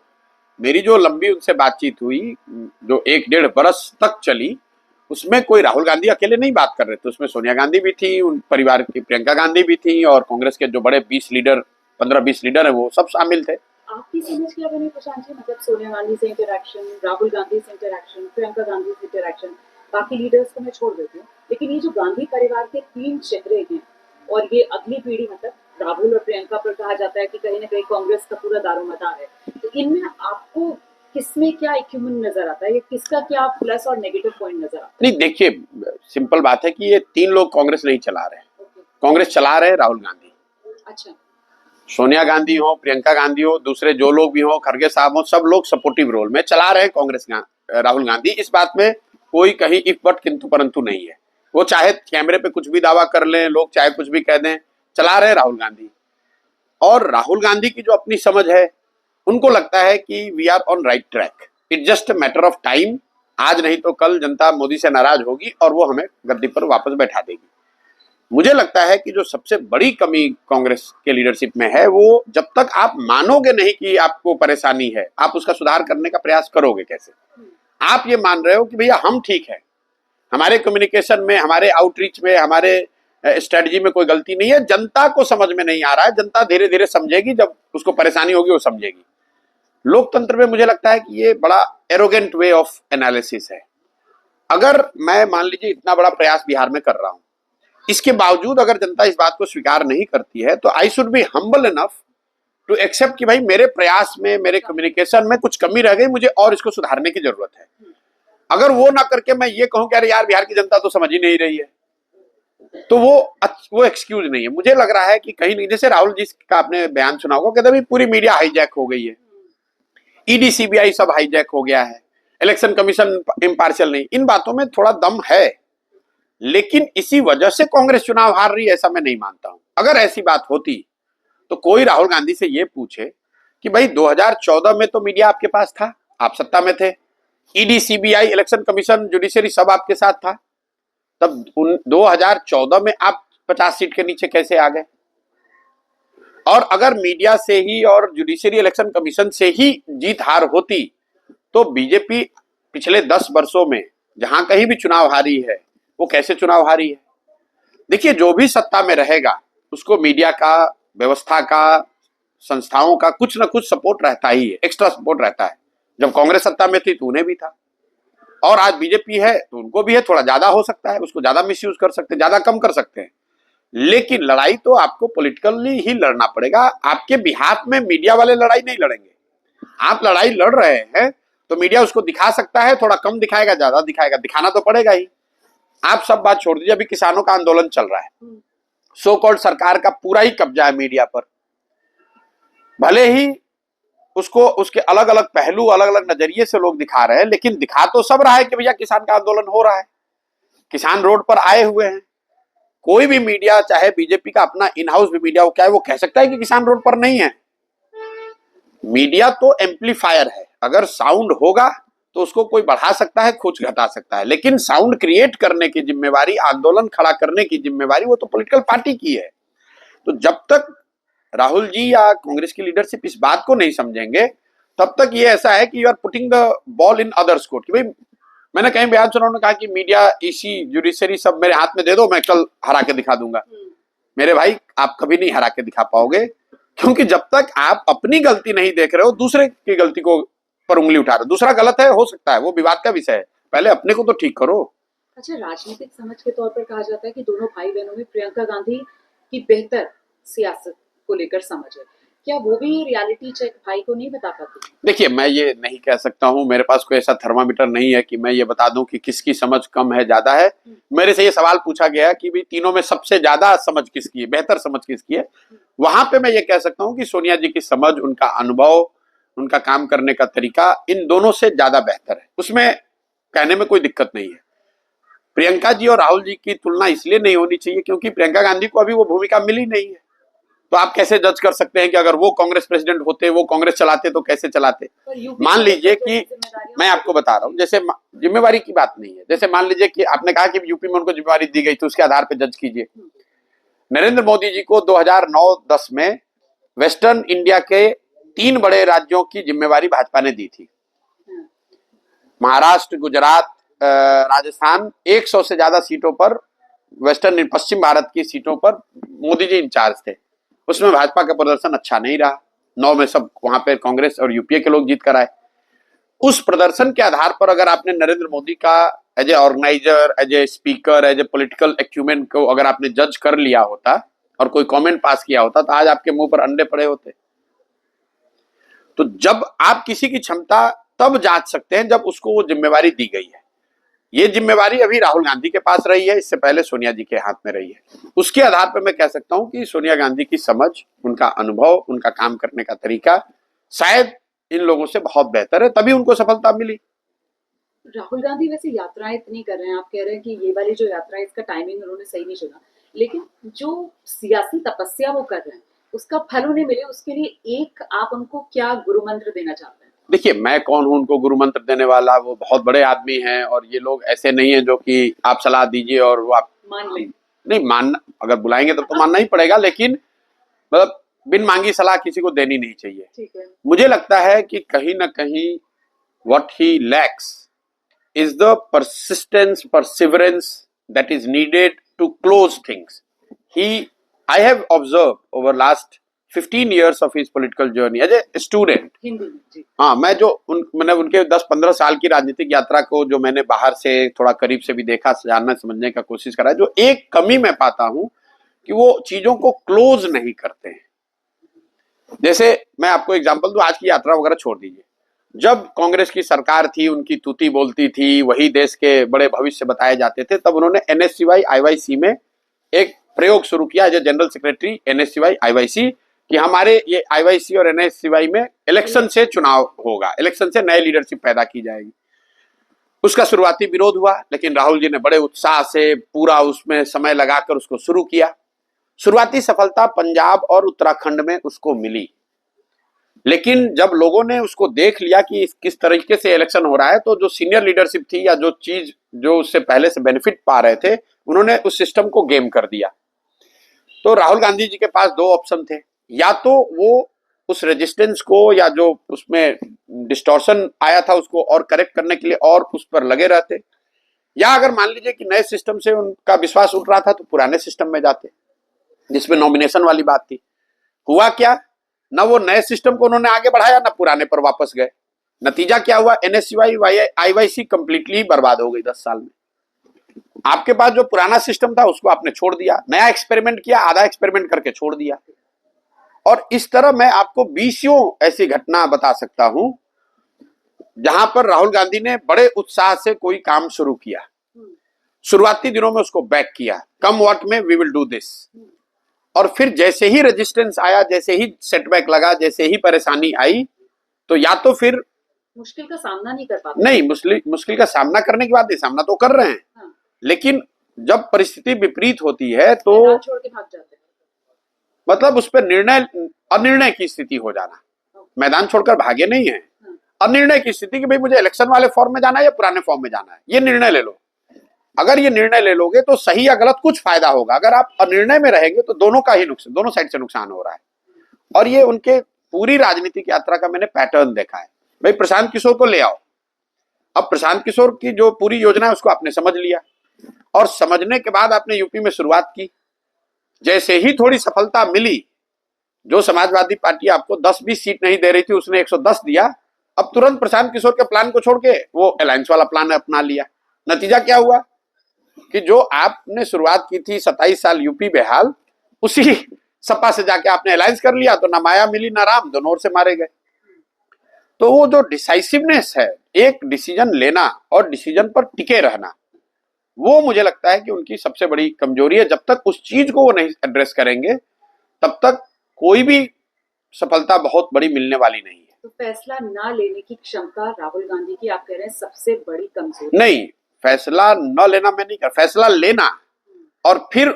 मेरी जो लंबी उनसे बातचीत हुई, जो 1-1.5 बरस तक चली, उसमें कोई राहुल गांधी अकेले नहीं बात कर रहे थे। उसमें सोनिया गांधी भी थी, उन परिवार की प्रियंका गांधी भी थी, और कांग्रेस के जो बड़े 15-20 लीडर है वो सब शामिल थे। आपकी समझ क्या बनी प्रशांत जी? मतलब सोनिया गांधी से इंटरेक्शन, राहुल गांधी से इंटरेक्शन, प्रियंका गांधी से इंटरेक्शन, बाकी लीडर्स को मैं छोड़ देती हूँ, लेकिन ये जो गांधी परिवार के 3 चेहरे हैं और ये अगली पीढ़ी, मतलब राहुल और प्रियंका पर कहा जाता है कि कहीं ना कहीं कांग्रेस का पूरा दारोमदार है, तो इनमें आपको किसमें क्या इक्विपमेंट नजर आता है, ये किसका क्या प्लस और नेगेटिव पॉइंट नजर आता है? नहीं, देखिए, सिंपल बात है कि ये 3 लोग कांग्रेस नहीं चला रहे। कांग्रेस चला रहे राहुल गांधी। अच्छा। सोनिया गांधी हो, प्रियंका गांधी हो, दूसरे जो लोग भी हो, खड़गे साहब हो, सब लोग सपोर्टिव रोल में चला रहे कांग्रेस राहुल गांधी। इस बात में कोई कहीं इफ बट किंतु परंतु नहीं है। वो चाहे कैमरे पे कुछ भी दावा कर लें, लोग चाहे कुछ भी कह दें, चला रहे राहुल गांधी। और राहुल गांधी की जो अपनी समझ है, उनको लगता है कि we are on right track, it just matter of time. आज नहीं तो कल जनता मोदी से नाराज होगी और वो हमें गद्दी पर वापस बैठा देगी। मुझे लगता है कि जो सबसे बड़ी कमी कांग्रेस के लीडरशिप में है, वो जब तक आप मानोगे नहीं कि आपको परेशानी है, आप उसका सुधार करने का प्रयास करोगे कैसे? आप ये मान रहे हो कि भैया हम ठीक है, हमारे कम्युनिकेशन में, हमारे आउटरीच में, हमारे स्ट्रेटजी में कोई गलती नहीं है, जनता को समझ में नहीं आ रहा है, जनता धीरे धीरे समझेगी, जब उसको परेशानी होगी वो समझेगी। लोकतंत्र में मुझे लगता है कि ये बड़ा एरोगेंट वे ऑफ एनालिसिस है। अगर मैं मान लीजिए इतना बड़ा प्रयास बिहार में कर रहा हूं, इसके बावजूद अगर जनता इस बात को स्वीकार नहीं करती है, तो I should be humble enough to accept कि भाई मेरे प्रयास में, मेरे कम्युनिकेशन में कुछ कमी रह गई, मुझे और इसको सुधारने की जरूरत है। अगर वो ना करके मैं ये कहूं कि अरे यार बिहार की जनता तो समझ ही नहीं रही है, तो वो एक्सक्यूज नहीं है। मुझे लग रहा है कि कहीं नहीं, जैसे राहुल जी का आपने बयान सुना होगा, कहते भाई पूरी मीडिया हाईजैक हो गई है, ईडी सीबीआई सब हाईजैक हो गया है, इलेक्शन कमीशन इम्पार्शियल नहीं। इन बातों में थोड़ा दम है, लेकिन इसी वजह से कांग्रेस चुनाव हार रही है ऐसा मैं नहीं मानता हूं। अगर ऐसी बात होती तो कोई राहुल गांधी से ये पूछे कि भाई 2014 में तो मीडिया आपके पास था, आप सत्ता में थे, ED CBI election commission judiciary सब आपके साथ था, तब 2014 में आप 50 सीट के नीचे कैसे आ गए? और अगर मीडिया से ही और जुडिशरी इलेक्शन कमीशन से ही जीत हार होती, तो बीजेपी पिछले 10 वर्षों में जहां कहीं भी चुनाव हारी है, वो कैसे चुनाव हारी है? देखिए, जो भी सत्ता में रहेगा उसको मीडिया का, व्यवस्था का, संस्थाओं का कुछ ना कुछ सपोर्ट रहता ही है, एक्स्ट्रा सपोर्ट रहता है। जब कांग्रेस सत्ता में थी तो उन्हें भी था, और आज बीजेपी है तो उनको भी है, थोड़ा ज्यादा हो सकता है, उसको ज्यादा मिसयूज कर सकते हैं, ज्यादा कम कर सकते हैं। लेकिन लड़ाई तो आपको पॉलिटिकली ही लड़ना पड़ेगा। आपके बिहाफ में मीडिया वाले लड़ाई नहीं लड़ेंगे। आप लड़ाई लड़ रहे हैं तो मीडिया उसको दिखा सकता है, थोड़ा कम दिखाएगा, ज्यादा दिखाएगा, दिखाना तो पड़ेगा ही। आप सब बात छोड़ दीजिए, अभी किसानों का आंदोलन चल रहा है, सो कॉल्ड सरकार का पूरा ही कब्जा है मीडिया पर। भले ही उसको उसके अलग अलग पहलू, अलग अलग नजरिए से लोग दिखा रहे हैं, लेकिन दिखा तो सब रहा है कि भैया किसान का आंदोलन हो रहा है, किसान रोड पर आए हुए हैं। कोई भी मीडिया, चाहे बीजेपी का अपना इन हाउस भी मीडिया हो, क्या है वो कह सकता है कि किसान रोड पर नहीं है? मीडिया तो एम्पलीफायर है, अगर साउंड होगा तो उसको कोई बढ़ा सकता है, कुछ घटा सकता है, लेकिन साउंड क्रिएट करने की जिम्मेवारी, आंदोलन खड़ा करने की जिम्मेवारी वो तो पॉलिटिकल पार्टी की है। तो जब तक राहुल जी या कांग्रेस की लीडरशिप इस बात को नहीं समझेंगे, तब तक ये ऐसा है कि you are putting the ball in others court. कि भाई मैंने कहीं बयान सुना, उन्होंने कहा कि मीडिया, ईसी, जुडिशरी सब मेरे हाथ में दे दो, मैं कल हरा के दिखा दूंगा। मेरे भाई, आप कभी नहीं हरा के दिखा पाओगे, क्योंकि जब तक आप अपनी गलती नहीं देख रहे हो, दूसरे की गलती को पर उंगली उठा रहे हो। दूसरा गलत है, हो सकता है, वो विवाद का विषय है, पहले अपने को तो ठीक करो। अच्छा, राजनीतिक समझ के तौर पर कहा जाता है कि दोनों भाई बहनों में प्रियंका गांधी की बेहतर सियासत को लेकर समझ है, क्या वो भी रियलिटी चेक भाई को नहीं बता पाती? देखिए, मैं ये नहीं कह सकता हूं, मेरे पास कोई ऐसा थर्मामीटर नहीं है कि मैं ये बता दूं कि किसकी समझ कम है, ज्यादा है। मेरे से ये सवाल पूछा गया कि भी तीनों में सबसे ज्यादा समझ किसकी है, बेहतर समझ किसकी है, वहां पे मैं ये कह सकता हूं कि सोनिया जी की समझ, उनका अनुभव, उनका काम करने का तरीका इन दोनों से ज्यादा बेहतर है, उसमें कहने में कोई दिक्कत नहीं है। प्रियंका जी और राहुल जी की तुलना इसलिए नहीं होनी चाहिए क्योंकि प्रियंका गांधी को अभी वो भूमिका मिली नहीं है। तो आप कैसे जज कर सकते हैं कि अगर वो कांग्रेस प्रेसिडेंट होते, वो कांग्रेस चलाते, तो कैसे चलाते? मान लीजिए कि मैं आपको बता रहा हूं, जैसे जिम्मेवारी की बात नहीं है, जैसे मान लीजिए कि आपने कहा कि यूपी में उनको जिम्मेवारी दी गई, तो उसके आधार पर जज कीजिए। नरेंद्र मोदी जी को 2009-10 में वेस्टर्न इंडिया के 3 बड़े राज्यों की जिम्मेवारी भाजपा ने दी थी, महाराष्ट्र, गुजरात, राजस्थान। 100 से ज्यादा सीटों पर, वेस्टर्न पश्चिम भारत की सीटों पर मोदी जी इंचार्ज थे। उसमें भाजपा का प्रदर्शन अच्छा नहीं रहा, 9 में सब वहां पे कांग्रेस और यूपीए के लोग जीत कर आए। उस प्रदर्शन के आधार पर अगर आपने नरेंद्र मोदी का as a organiser, as a speaker, as a political acumen को अगर आपने जज कर लिया होता और कोई कमेंट पास किया होता, तो आज आपके मुंह पर अंडे पड़े होते। तो जब आप किसी की क्षमता तब जांच सकते हैं जब उसको वो जिम्मेवारी दी गई है। ये जिम्मेवारी अभी राहुल गांधी के पास रही है, इससे पहले सोनिया जी के हाथ में रही है। उसके आधार पर मैं कह सकता हूं कि सोनिया गांधी की समझ, उनका अनुभव, उनका काम करने का तरीका शायद इन लोगों से बहुत बेहतर है, तभी उनको सफलता मिली। राहुल गांधी वैसे यात्राएं इतनी कर रहे हैं, आप कह रहे हैं कि ये वाली जो यात्रा है इसका टाइमिंग उन्होंने सही नहीं चुना, लेकिन जो सियासी तपस्या वो कर रहे हैं उसका फल उन्हें मिले, उसके लिए एक आप उनको क्या गुरु मंत्र देना चाहते हैं? देखिए, मैं कौन हूं उनको गुरु मंत्र देने वाला? वो बहुत बड़े आदमी हैं और ये लोग ऐसे नहीं है जो कि आप सलाह दीजिए और वो आप मान लें। नहीं मानना, अगर बुलाएंगे तब तो मानना ही पड़ेगा, लेकिन मतलब बिन मांगी सलाह किसी को देनी नहीं चाहिए। ठीक है। मुझे लगता है कि कहीं ना कहीं what he lacks is the persistence, perseverance that is needed to close things. I have observed over last 15 years of his political journey as a student. हाँ, मैंने उनके 10-15 साल की राजनीतिक यात्रा को जो मैंने बाहर से थोड़ा करीब से भी देखा, जानना समझने का कोशिश करा, जो एक कमी मैं पाता हूं कि वो चीजों को क्लोज नहीं करते हैं। जैसे मैं आपको एग्जांपल दूं, आज की यात्रा वगैरह छोड़ दीजिए, जब कांग्रेस की सरकार थी, उनकी तूती बोलती थी, वही देश के बड़े भविष्य बताए जाते थे, तब उन्होंने एनएससीवाई आईवाईसी में एक प्रयोग शुरू किया as a general secretary NSCY IYC, कि हमारे ये आईवाईसी और एनएससीवाई में इलेक्शन से चुनाव होगा, इलेक्शन से नए लीडरशिप पैदा की जाएगी। उसका शुरुआती विरोध हुआ, लेकिन राहुल जी ने बड़े उत्साह से पूरा उसमें समय लगाकर उसको शुरू किया। शुरुआती सफलता पंजाब और उत्तराखंड में उसको मिली, लेकिन जब लोगों ने उसको देख लिया कि किस तरीके से इलेक्शन हो रहा है, तो जो सीनियर लीडरशिप थी या जो चीज जो उससे पहले से बेनिफिट पा रहे थे, उन्होंने उस सिस्टम को गेम कर दिया। तो राहुल गांधी जी के पास 2 ऑप्शन थे, या तो वो उस रेजिस्टेंस को या जो उसमें डिस्टॉर्शन आया था उसको और करेक्ट करने के लिए और उस पर लगे रहते, या अगर मान लीजिए कि नए सिस्टम से उनका विश्वास उठ रहा था तो पुराने सिस्टम में जाते जिसमें नॉमिनेशन वाली बात थी। हुआ क्या, ना वो नए सिस्टम को उन्होंने आगे बढ़ाया, ना पुराने पर वापस गए। नतीजा क्या हुआ, एनएससीवाई आईवाईसी कंप्लीटली बर्बाद हो गई 10 साल में। आपके पास जो पुराना सिस्टम था उसको आपने छोड़ दिया, नया एक्सपेरिमेंट किया, आधा एक्सपेरिमेंट करके छोड़ दिया। और इस तरह मैं आपको 20 ऐसी घटना बता सकता हूं जहां पर राहुल गांधी ने बड़े उत्साह से कोई काम शुरू किया, शुरुआती दिनों में उसको बैक किया, कम व्हाट में वी विल डू दिस, और फिर जैसे ही रेजिस्टेंस आया, जैसे ही सेटबैक लगा, जैसे ही परेशानी आई, तो या तो फिर मुश्किल का सामना नहीं कर पाते। नहीं, मुश्किल का सामना करने की बात नहीं, सामना तो कर रहे हैं। हाँ। लेकिन जब परिस्थिति विपरीत होती है तो छोड़ के भाग जाते हैं। मतलब उस पर अनिर्णय की स्थिति हो जाना, मैदान छोड़कर भागे नहीं है, अनिर्णय की स्थिति कि भाई मुझे इलेक्शन वाले फॉर्म में जाना है या पुराने फॉर्म में जाना है, ये निर्णय ले लो। अगर ये निर्णय ले लोगे तो सही या गलत कुछ फायदा होगा, अगर आप अनिर्णय में रहेंगे तो दोनों का ही नुकसान, दोनों साइड से नुकसान हो रहा है। और ये उनके पूरी राजनीतिक यात्रा का मैंने पैटर्न देखा है। भाई प्रशांत किशोर को ले आओ, अब प्रशांत किशोर की जो पूरी योजना है उसको आपने समझ लिया, और समझने के बाद आपने यूपी में शुरुआत की। जैसे ही थोड़ी सफलता मिली, जो समाजवादी पार्टी आपको 10-20 सीट नहीं दे रही थी उसने 110 दिया, अब तुरंत प्रशांत किशोर के प्लान को छोड़ के वो अलायंस वाला प्लान अपना लिया। नतीजा क्या हुआ कि जो आपने शुरुआत की थी 27 साल यूपी बेहाल, उसी सपा से जाके आपने अलायंस कर लिया, तो ना माया मिली ना राम, दोनों ओर से मारे गए। तो वो जो डिसाइसिवनेस है, एक डिसीजन लेना और डिसीजन पर टिके रहना, वो मुझे लगता है कि उनकी सबसे बड़ी कमजोरी है। जब तक उस चीज को वो नहीं एड्रेस करेंगे तब तक कोई भी सफलता बहुत बड़ी मिलने वाली नहीं है। तो फैसला ना लेने की क्षमता राहुल गांधी की आप कह रहे हैं सबसे बड़ी कमजोरी? नहीं, फैसला न लेना मैं नहीं कर, फैसला लेना और फिर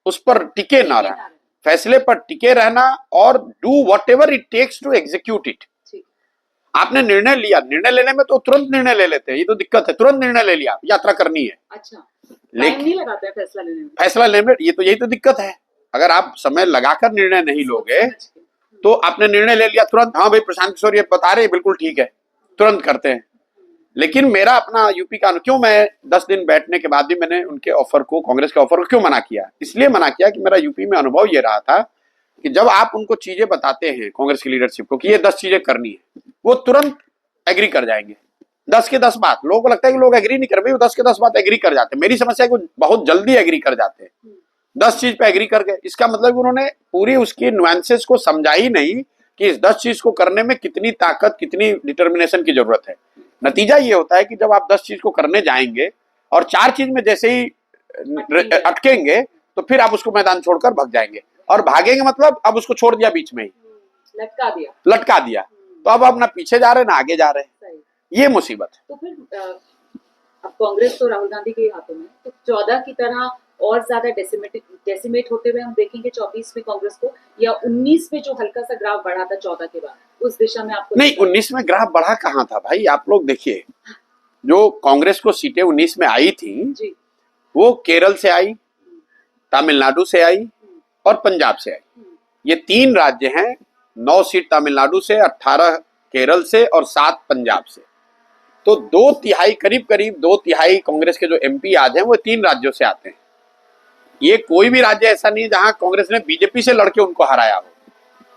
उस पर टिके ना रहना, फैसले पर टिके रहना और do whatever it takes to execute it. आपने निर्णय लिया, निर्णय लेने में तो तुरंत निर्णय ले लेते हैं, ये तो दिक्कत है, तुरंत निर्णय ले लिया, यात्रा करनी है। अच्छा, लेकिन नहीं लगाते हैं फैसला लेने में। फैसला लेने में यही तो दिक्कत है। अगर आप समय लगाकर निर्णय नहीं लोगे तो आपने निर्णय ले लिया तुरंत, हाँ भाई प्रशांत किशोर ये बता रहे हैं बिल्कुल ठीक है, तुरंत करते हैं। लेकिन मेरा अपना यूपी का क्यों, मैं 10 दिन बैठने के बाद भी मैंने उनके ऑफर को, कांग्रेस के ऑफर को क्यों मना किया? इसलिए मना किया कि मेरा यूपी में अनुभव ये रहा था कि जब आप उनको चीजें बताते हैं कांग्रेस की लीडरशिप को कि ये 10 चीजें करनी है, वो तुरंत एग्री कर जाएंगे। 10 के 10 बात, लोगों को लगता है कि लोग एग्री नहीं कर, भाई वो 10 के 10 बात एग्री कर जाते हैं। मेरी समस्या है कि बहुत जल्दी एग्री कर जाते हैं, 10 चीज पे एग्री कर गए, इसका मतलब उन्होंने पूरी उसकी नुआंसेस को समझा ही नहीं कि इस 10 चीज को करने में कितनी ताकत, कितनी डिटर्मिनेशन की जरूरत है। नतीजा ये होता है कि जब आप 10 चीज को करने जाएंगे और 4 चीज में जैसे ही अटकेंगे तो फिर आप उसको मैदान छोड़कर भाग जाएंगे, और भागेंगे मतलब अब उसको छोड़ दिया, बीच में ही लटका दिया, तो अब आप ना पीछे जा रहे ना आगे जा रहे, ये मुसीबत है। तो फिर अब कांग्रेस तो राहुल गांधी के हाथों में, तो 14 की तरह और ज्यादा डेसिमेट होते हुए हम देखेंगे 24 में कांग्रेस को, या 19 में जो हल्का सा ग्राफ बढ़ा था 14 के बाद, उस दिशा में आपको? नहीं, 19 में ग्राफ बढ़ा कहाँ था भाई, आप लोग देखिए, जो कांग्रेस को सीटें 19 में आई थी जी, वो केरल से आई, तमिलनाडु से आई और पंजाब से आई। ये 3 राज्य हैं, 9 सीट तमिलनाडु से, 18 केरल से और 7 पंजाब से। तो 2/3 करीब 2/3 कांग्रेस के जो एमपी आज हैं वो 3 राज्यों से आते हैं। ये कोई भी राज्य ऐसा नहीं जहां कांग्रेस ने बीजेपी से लड़के उनको हराया हो।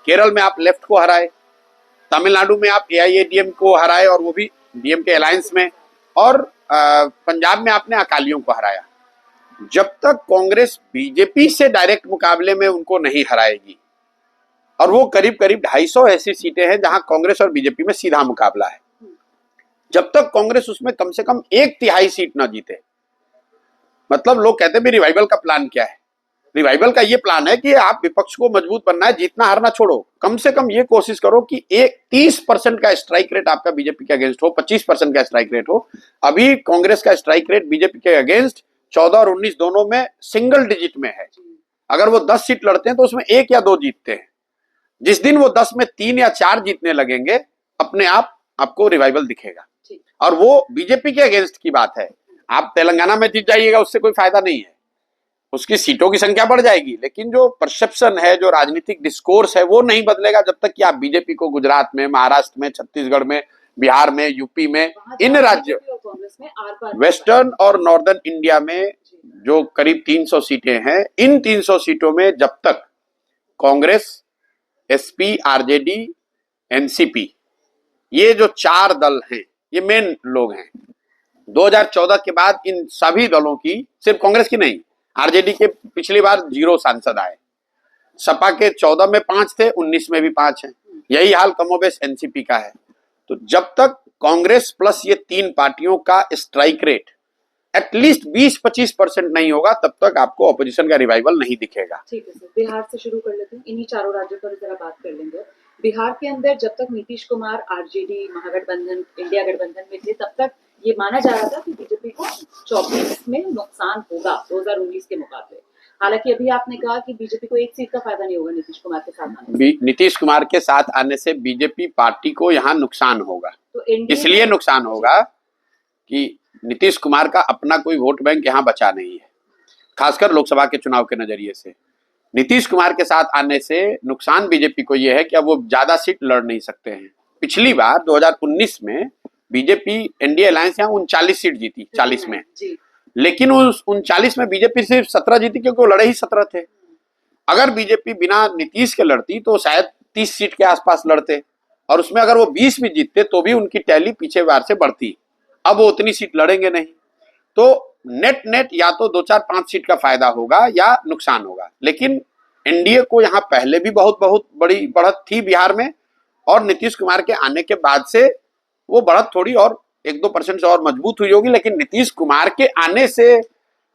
केरल में आप लेफ्ट को हराए, तमिलनाडु में आप एआईएडीएम को हराए और वो भी डीएम के अलायंस में, और पंजाब में आपने अकालियों को हराया। जब तक कांग्रेस बीजेपी से डायरेक्ट मुकाबले में उनको नहीं हराएगी, और वो करीब 250 ऐसी सीटें हैं जहां कांग्रेस और बीजेपी में सीधा मुकाबला है, जब तक कांग्रेस उसमें कम से कम 1/3 सीट ना जीते, मतलब लोग कहते हैं रिवाइवल का प्लान क्या है? रिवाइवल का ये प्लान है कि आप विपक्ष को मजबूत बनना है, जीतना हारना छोड़ो, कम से कम ये कोशिश करो कि 30% का स्ट्राइक रेट आपका बीजेपी के अगेंस्ट हो, 25% का स्ट्राइक रेट हो। अभी कांग्रेस का स्ट्राइक रेट बीजेपी के अगेंस्ट 14 और 19 दोनों में सिंगल डिजिट में है। अगर वो 10 सीट लड़ते हैं तो उसमें 1 या 2 जीतते हैं। जिस दिन वो 10 में 3 या 4 जीतने लगेंगे, अपने आप आपको रिवाइवल दिखेगा। और वो बीजेपी के अगेंस्ट की बात है। आप तेलंगाना में जीत जाइएगा, उससे कोई फायदा नहीं है, उसकी सीटों की संख्या बढ़ जाएगी, लेकिन जो परसेप्शन है, जो राजनीतिक डिस्कोर्स है, वो नहीं बदलेगा जब तक कि आप बीजेपी को गुजरात में, महाराष्ट्र में, छत्तीसगढ़ में, बिहार में, यूपी में, इन राज्यों, वेस्टर्न और नॉर्दर्न इंडिया में जो करीब 300 सीटें हैं, इन 300 सीटों में जब तक कांग्रेस, एसपी, आरजेडी, एनसीपी, ये जो 4 दल हैं, ये मेन लोग हैं, 2014 के बाद इन सभी दलों की, सिर्फ कांग्रेस की नहीं, आरजेडी के पिछली बार 0 सांसद आए, सपा के 14 में 5 थे, 19 में भी 5 हैं। यही हाल कमोबेश एनसीपी का है। तो जब तक कांग्रेस प्लस ये 3 पार्टियों का स्ट्राइक रेट एटलीस्ट 20-25% नहीं होगा, तब तक आपको ऑपोजिशन का रिवाइवल नहीं दिखेगा। ठीक है सर, बिहार से शुरू कर लेते हैं, इन्हीं चारों राज्यों पर जरा बात कर लेंगे। बिहार के अंदर जब तक नीतीश कुमार आरजेडी महागठबंधन इंडिया गठबंधन में थे, तब तक ये माना जा रहा था कि बीजेपी को 24 में नुकसान होगा 2019 के मुकाबले। हालांकि अभी आपने कहा कि बीजेपी को एक सीट का फायदा नहीं होगा नीतीश कुमार के साथ आने से। नीतीश कुमार के साथ आने से बीजेपी पार्टी को यहाँ नुकसान होगा। तो इसलिए नुकसान होगा कि नीतीश कुमार का अपना कोई वोट बैंक यहाँ बचा नहीं है, खासकर लोकसभा के चुनाव के नजरिए से। नीतीश कुमार के साथ आने से नुकसान बीजेपी को यह है कि अब वो ज्यादा सीट लड़ नहीं सकते हैं। पिछली बार 2019 में बीजेपी एनडीए अलायंस यहाँ 39 सीट जीती 40 में, लेकिन उस 39 में बीजेपी सिर्फ 17 जीती, क्योंकि वो लड़े ही 17 थे। अगर बीजेपी बिना नीतीश के लड़ती तो शायद 30 सीट के आसपास लड़ते, और उसमें अगर वो 20 भी जीतते तो भी उनकी टैली पीछे बार से बढ़ती। अब वो उतनी सीट लड़ेंगे नहीं, तो नेट या तो 2-4-5 सीट का फायदा होगा या नुकसान होगा। लेकिन एनडीए को यहाँ पहले भी बहुत बड़ी बढ़त थी बिहार में, और नीतीश कुमार के आने के बाद से वो बढ़त थोड़ी और 1-2% से और मजबूत हुई होगी। लेकिन नीतीश कुमार के आने से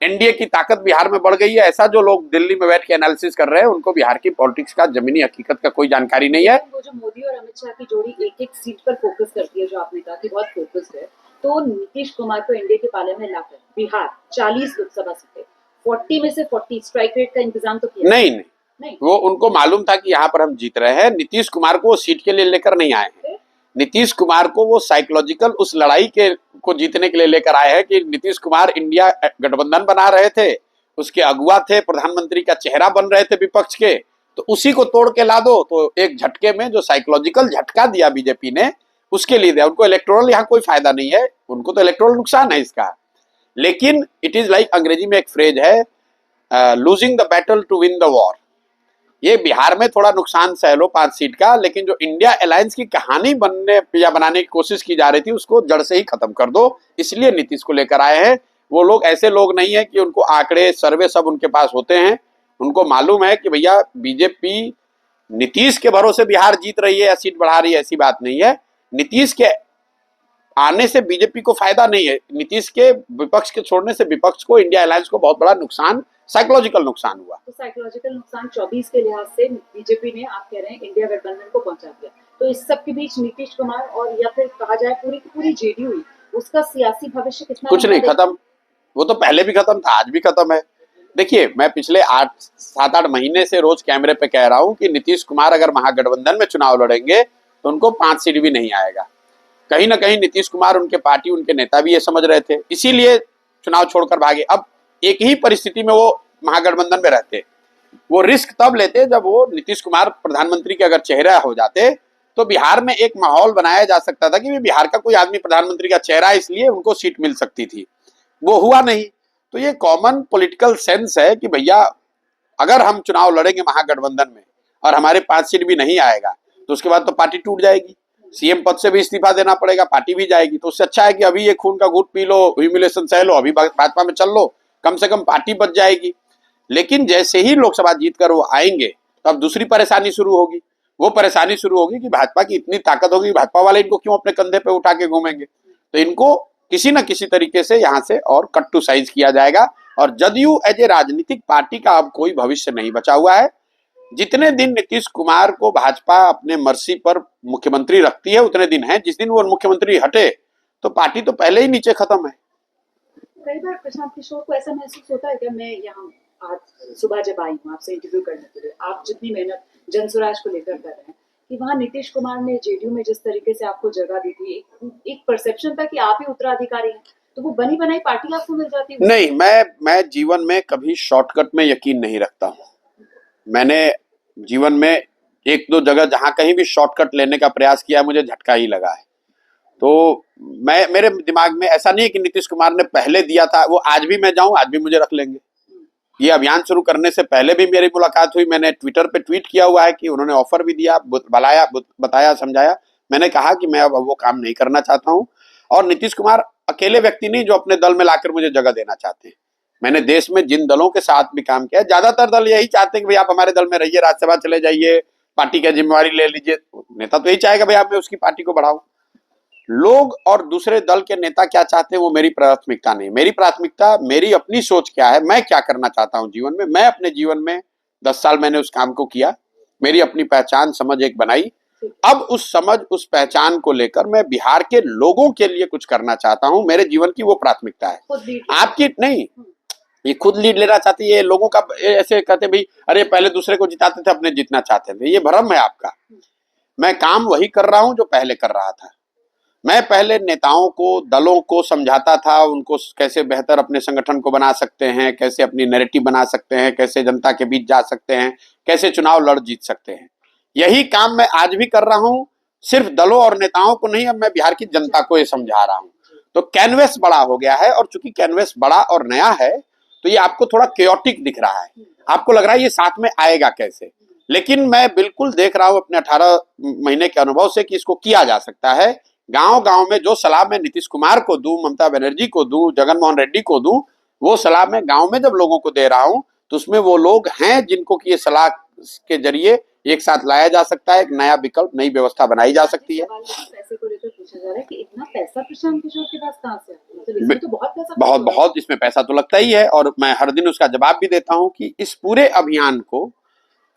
एनडीए की ताकत बिहार में बढ़ गई है, ऐसा जो लोग दिल्ली में बैठ के एनालिसिस कर रहे हैं, उनको बिहार की पॉलिटिक्स का जमीनी हकीकत का कोई जानकारी नहीं है। वो जो मोदी और अमित शाह की जोड़ी एक सीट पर फोकस करती है, जो आपने कहा कि बहुत फोकस्ड है, तो नीतीश कुमार को एनडीए के पाले में लाकर बिहार 40 लोकसभा सीटें, 40 में से 40 स्ट्राइक रेट का इंतजाम तो किया नहीं, वो उनको मालूम था कि यहाँ पर हम जीत रहे हैं। नीतीश कुमार को सीट के लिए लेकर नहीं आए हैं, नीतीश कुमार को वो साइकोलॉजिकल उस लड़ाई को जीतने के लिए लेकर आए हैं कि नीतीश कुमार इंडिया गठबंधन बना रहे थे, उसके अगुआ थे, प्रधानमंत्री का चेहरा बन रहे थे विपक्ष के, तो उसी को तोड़ के ला दो। तो एक झटके में जो साइकोलॉजिकल झटका दिया बीजेपी ने, उसके लिए दिया। उनको इलेक्टोरल यहाँ कोई फायदा नहीं है, उनको तो इलेक्टोरल नुकसान है इसका। लेकिन इट इज लाइक, अंग्रेजी में एक फ्रेज है, losing the battle to win the war. ये बिहार में थोड़ा नुकसान सह लो 5 सीट का, लेकिन जो इंडिया अलायंस की कहानी बनाने की कोशिश की जा रही थी, उसको जड़ से ही खत्म कर दो। इसलिए नीतीश को लेकर आए हैं। वो लोग ऐसे लोग नहीं है कि उनको आंकड़े सर्वे सब उनके पास होते हैं। उनको मालूम है कि भैया बीजेपी नीतीश के भरोसे बिहार जीत रही है या सीट बढ़ा रही है, ऐसी बात नहीं है। नीतीश के आने से बीजेपी को फायदा नहीं है, नीतीश के विपक्ष के छोड़ने से विपक्ष को, इंडिया अलायंस को बहुत बड़ा नुकसान, साइकोलॉजिकल नुकसान हुआ। तो साइकोलॉजिकल नुकसान 24 के लिहाज से बीजेपी ने, आप कह रहे हैं, इंडिया गठबंधन को पहुंचा दिया। तो इस सब के बीच नीतीश कुमार और या फिर कहा जाए पूरी की पूरी जेडीयू, उसका सियासी भविष्य कितना? कुछ नहीं, खत्म। वो तो पहले भी खत्म था, आज भी खत्म है। देखिए, मैं पिछले 7-8 महीने से रोज कैमरे पे कह रहा हूं कि नीतीश कुमार अगर महागठबंधन में चुनाव लड़ेंगे तो उनको 5 सीट भी नहीं आएगा। कहीं ना कहीं नीतीश कुमार, उनके पार्टी, उनके नेता भी ये समझ रहे थे, इसीलिए चुनाव छोड़कर भागे। अब एक ही परिस्थिति में वो महागठबंधन में रहते, वो रिस्क तब लेते जब वो नीतीश कुमार प्रधानमंत्री के अगर चेहरा हो जाते, तो बिहार में एक माहौल बनाया जा सकता था कि बिहार का कोई आदमी प्रधानमंत्री का चेहरा, इसलिए उनको सीट मिल सकती थी। वो हुआ नहीं। तो ये कॉमन पॉलिटिकल सेंस है कि भैया अगर हम चुनाव लड़ेंगे महागठबंधन में और हमारे 5 सीट भी नहीं आएगा, तो उसके बाद तो पार्टी टूट जाएगी, सीएम पद से भी इस्तीफा देना पड़ेगा, पार्टी भी जाएगी। तो उससे अच्छा है कि अभी ये खून का घूंट पी लो, ह्यूमिलेशन सह लो, अभी भाजपा में चल लो, कम से कम पार्टी बच जाएगी। लेकिन जैसे ही लोकसभा जीत कर वो आएंगे, तो अब दूसरी परेशानी शुरू होगी। वो परेशानी शुरू होगी कि भाजपा की इतनी ताकत होगी, भाजपा वाले इनको क्यों अपने कंधे पे उठा के घूमेंगे। तो इनको किसी न किसी तरीके से यहाँ से और कट टू साइज किया जाएगा। और जदयू एज ए राजनीतिक पार्टी का अब कोई भविष्य नहीं बचा हुआ है। जितने दिन नीतीश कुमार को भाजपा अपने मर्जी पर मुख्यमंत्री रखती है, उतने दिन है। जिस दिन वो मुख्यमंत्री हटे तो पार्टी तो पहले ही नीचे खत्म है। कई बार प्रशांत किशोर को ऐसा महसूस होता है कि मैं यहाँ आज सुबह जब आई हूँ आपसे इंटरव्यू करने के लिए, आप जितनी मेहनत जनसुराज को लेकर कर रहे हैं, कि वहाँ नीतीश कुमार ने जेडीयू में जिस तरीके से आपको जगह दी थी, एक परसेप्शन था कि आप ही उत्तराधिकारी हैं, तो वो बनी बनाई पार्टी आपको मिल जाती है। नहीं, मैं जीवन में कभी शॉर्टकट में यकीन नहीं रखता हूँ। मैंने जीवन में 1-2 जगह जहां कहीं भी शॉर्टकट लेने का प्रयास किया, मुझे झटका ही लगा है। तो मेरे दिमाग में ऐसा नहीं है कि नीतीश कुमार ने पहले दिया था, वो आज भी मैं जाऊं, आज भी मुझे रख लेंगे। ये अभियान शुरू करने से पहले भी मेरी मुलाकात हुई, मैंने ट्विटर पे ट्वीट किया हुआ है कि उन्होंने ऑफर भी दिया, बताया, समझाया। मैंने कहा कि मैं अब वो काम नहीं करना चाहता हूँ। और नीतीश कुमार अकेले व्यक्ति नहीं जो अपने दल में लाकर मुझे जगह देना चाहते हैं। मैंने देश में जिन दलों के साथ भी काम किया, ज्यादातर दल यही चाहते हैं कि भाई आप हमारे दल में रहिए, राज्यसभा चले जाइए, पार्टी की जिम्मेवारी ले लीजिए। नेता तो यही चाहेगा भाई आप मैं उसकी पार्टी को बढ़ाऊं। लोग और दूसरे दल के नेता क्या चाहते हैं वो मेरी प्राथमिकता नहीं। मेरी प्राथमिकता मेरी अपनी सोच क्या है, मैं क्या करना चाहता हूं जीवन में। मैं अपने जीवन में 10 साल मैंने उस काम को किया, मेरी अपनी पहचान समझ एक बनाई। अब उस समझ उस पहचान को लेकर मैं बिहार के लोगों के लिए कुछ करना चाहता हूं। मेरे जीवन की वो प्राथमिकता है। आपकी नहीं, ये खुद लीड लेना चाहती है। लोगों का ऐसे कहते भाई अरे पहले दूसरे को जिताते थे, अपने जीतना चाहते थे, ये भ्रम है आपका। मैं काम वही कर रहा हूं जो पहले कर रहा था। मैं पहले नेताओं को, दलों को समझाता था, उनको कैसे बेहतर अपने संगठन को बना सकते हैं, कैसे अपनी नैरेटिव बना सकते हैं, कैसे जनता के बीच जा सकते हैं, कैसे चुनाव लड़ जीत सकते हैं। यही काम मैं आज भी कर रहा हूं, सिर्फ दलों और नेताओं को नहीं, अब मैं बिहार की जनता को ये समझा रहा हूं। तो कैनवस बड़ा हो गया है, और चूंकि कैनवस बड़ा और नया है तो ये आपको थोड़ा केयोटिक दिख रहा है, आपको लग रहा है ये साथ में आएगा कैसे। लेकिन मैं बिल्कुल देख रहा हूं अपने 18 महीने के अनुभव से कि इसको किया जा सकता है। गांव गांव में जो सलाह मैं नीतीश कुमार को दूं, ममता बनर्जी को दूं, जगनमोहन रेड्डी को दूं, वो सलाह मैं गांव में जब लोगों को दे रहा हूं तो उसमें वो लोग हैं जिनको कि ये सलाह के जरिए एक साथ लाया जा सकता है, एक नया विकल्प, नई व्यवस्था बनाई जा सकती है। पैसे को लेकर पूछा जा रहा है कि इतना पैसा प्रशांत किशोर के पास कहां से आता है? मतलब इसमें तो बहुत पैसा, बहुत इसमें पैसा तो लगता ही है, और मैं हर दिन उसका जवाब भी देता हूं कि इस पूरे अभियान को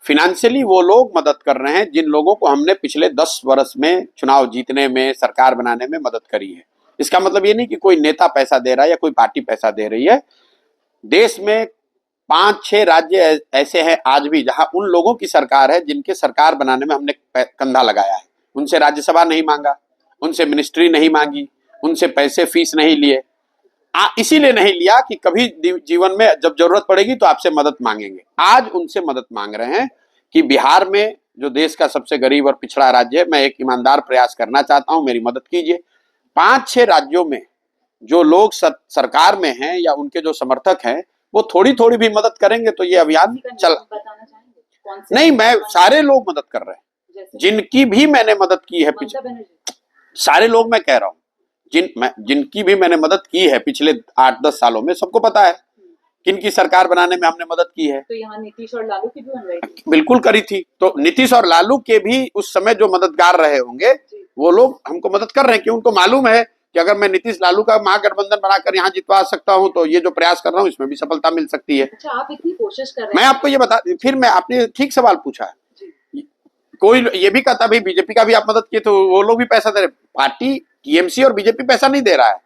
फिनेंशियली वो लोग मदद कर रहे हैं जिन लोगों को हमने पिछले 10 वर्ष में चुनाव जीतने में, सरकार बनाने में मदद करी है। इसका मतलब ये नहीं कि कोई नेता पैसा दे रहा है या कोई पार्टी पैसा दे रही है। देश में 5-6 राज्य ऐसे हैं आज भी जहां उन लोगों की सरकार है जिनके सरकार बनाने में हमने कंधा लगाया है। उनसे राज्यसभा नहीं मांगा, उनसे मिनिस्ट्री नहीं मांगी, उनसे पैसे फीस नहीं लिए। इसीलिए नहीं लिया कि कभी जीवन में जब जरूरत पड़ेगी तो आपसे मदद मांगेंगे। आज उनसे मदद मांग रहे हैं कि बिहार में जो देश का सबसे गरीब और पिछड़ा राज्य है, मैं एक ईमानदार प्रयास करना चाहता हूं, मेरी मदद कीजिए। 5-6 राज्यों में जो लोग सरकार में हैं या उनके जो समर्थक हैं वो थोड़ी थोड़ी भी मदद करेंगे तो ये अभियान चल नहीं। मैं सारे लोग मदद कर रहे हैं, जिनकी भी मैंने मदद की है पिछले, सारे लोग मैं कह रहा हूं जिनकी भी मैंने मदद की है पिछले 8-10 सालों में, सबको पता है किनकी सरकार बनाने में हमने मदद की है। तो यहाँ नीतीश और लालू की भी बनवाई थी, बिल्कुल करी थी। तो नीतीश और लालू के भी उस समय जो मददगार रहे होंगे वो लोग हमको मदद कर रहे हैं, कि उनको मालूम है कि अगर मैं नीतीश लालू का महागठबंधन बनाकर यहाँ जितवा सकता हूँ तो ये जो प्रयास कर रहा हूँ इसमें भी सफलता मिल सकती है। अच्छा, आप इतनी कोशिश कर रहे हैं। मैं आपको ये बता, फिर मैं, आपने ठीक सवाल पूछा है। कोई ये भी कहता भाई बीजेपी का भी आप मदद किए तो वो लोग भी पैसा दे रहे। पार्टी टीएमसी और बीजेपी पैसा नहीं दे रहा है,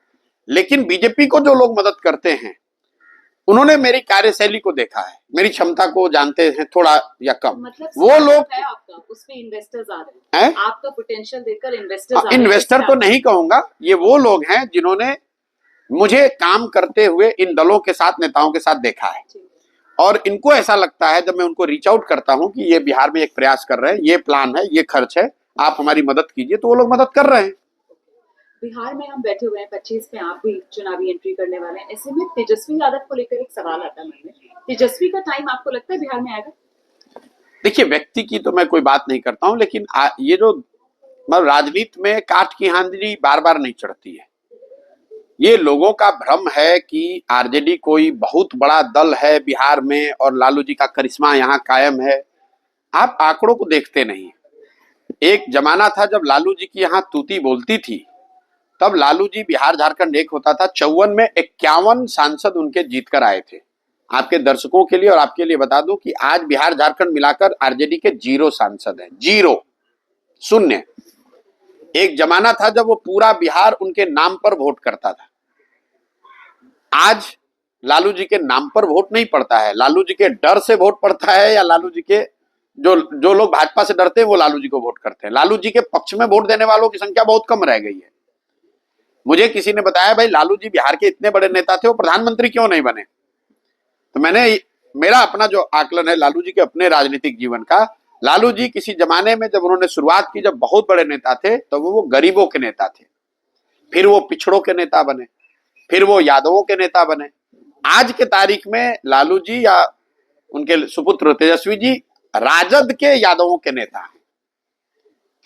लेकिन बीजेपी को जो लोग मदद करते हैं उन्होंने मेरी कार्यशैली को देखा है, मेरी क्षमता को जानते हैं थोड़ा या कम। मतलब वो लोग है आपका, उसमें इन्वेस्टर्स आ रहे हैं, आपका पोटेंशियल देखकर इन्वेस्टर्स इन्वेस्टर तो नहीं कहूंगा, ये वो लोग हैं जिन्होंने मुझे काम करते हुए इन दलों के साथ, नेताओं के साथ देखा है, और इनको ऐसा लगता है जब मैं उनको रीच आउट करता हूं कि ये बिहार में एक प्रयास कर रहे हैं, ये प्लान है, ये खर्च है, आप हमारी मदद कीजिए, तो वो लोग मदद कर रहे हैं। बिहार में हम बैठे हुए हैं, 25 में आप भी चुनावी एंट्री करने वाले हैं। ऐसे में तेजस्वी यादव को लेकर एक सवाल आता है मन में, तेजस्वी का टाइम आपको लगता है बिहार में आएगा? देखिए, व्यक्ति की तो मैं कोई बात नहीं करता हूं, लेकिन ये जो मतलब राजनीति में काठ की आंधी बार बार नहीं चढ़ती है। ये लोगों का भ्रम है कि आरजेडी कोई बहुत बड़ा दल है बिहार में और लालू जी का करिश्मा यहाँ कायम है। आप आंकड़ों को देखते नहीं। एक जमाना था जब लालू जी की यहाँ तूती बोलती थी, तब लालू जी बिहार झारखंड एक होता था। 54 में 51 सांसद उनके जीत कर आए थे। आपके दर्शकों के लिए और आपके लिए बता दूं कि आज बिहार झारखंड मिलाकर आरजेडी के 0 सांसद हैं, 0, 0। एक जमाना था जब वो पूरा बिहार उनके नाम पर वोट करता था। आज लालू जी के नाम पर वोट नहीं पड़ता है, लालू जी के डर से वोट पड़ता है, या लालू जी के जो लोग भाजपा से डरते हैं वो लालू जी को वोट करते हैं। लालू जी के पक्ष में वोट देने वालों की संख्या बहुत कम रह गई है। मुझे किसी ने बताया भाई लालू जी बिहार के इतने बड़े नेता थे, वो प्रधानमंत्री क्यों नहीं बने? तो मेरा अपना जो आकलन है लालू जी के अपने राजनीतिक जीवन का, लालू जी किसी जमाने में जब उन्होंने शुरुआत की, जब बहुत बड़े नेता थे, तो वो गरीबों के नेता थे, फिर वो पिछड़ों के नेता बने, फिर वो यादवों के नेता बने। आज के तारीख में लालू जी या उनके सुपुत्र तेजस्वी जी राजद के यादवों के नेता हैं।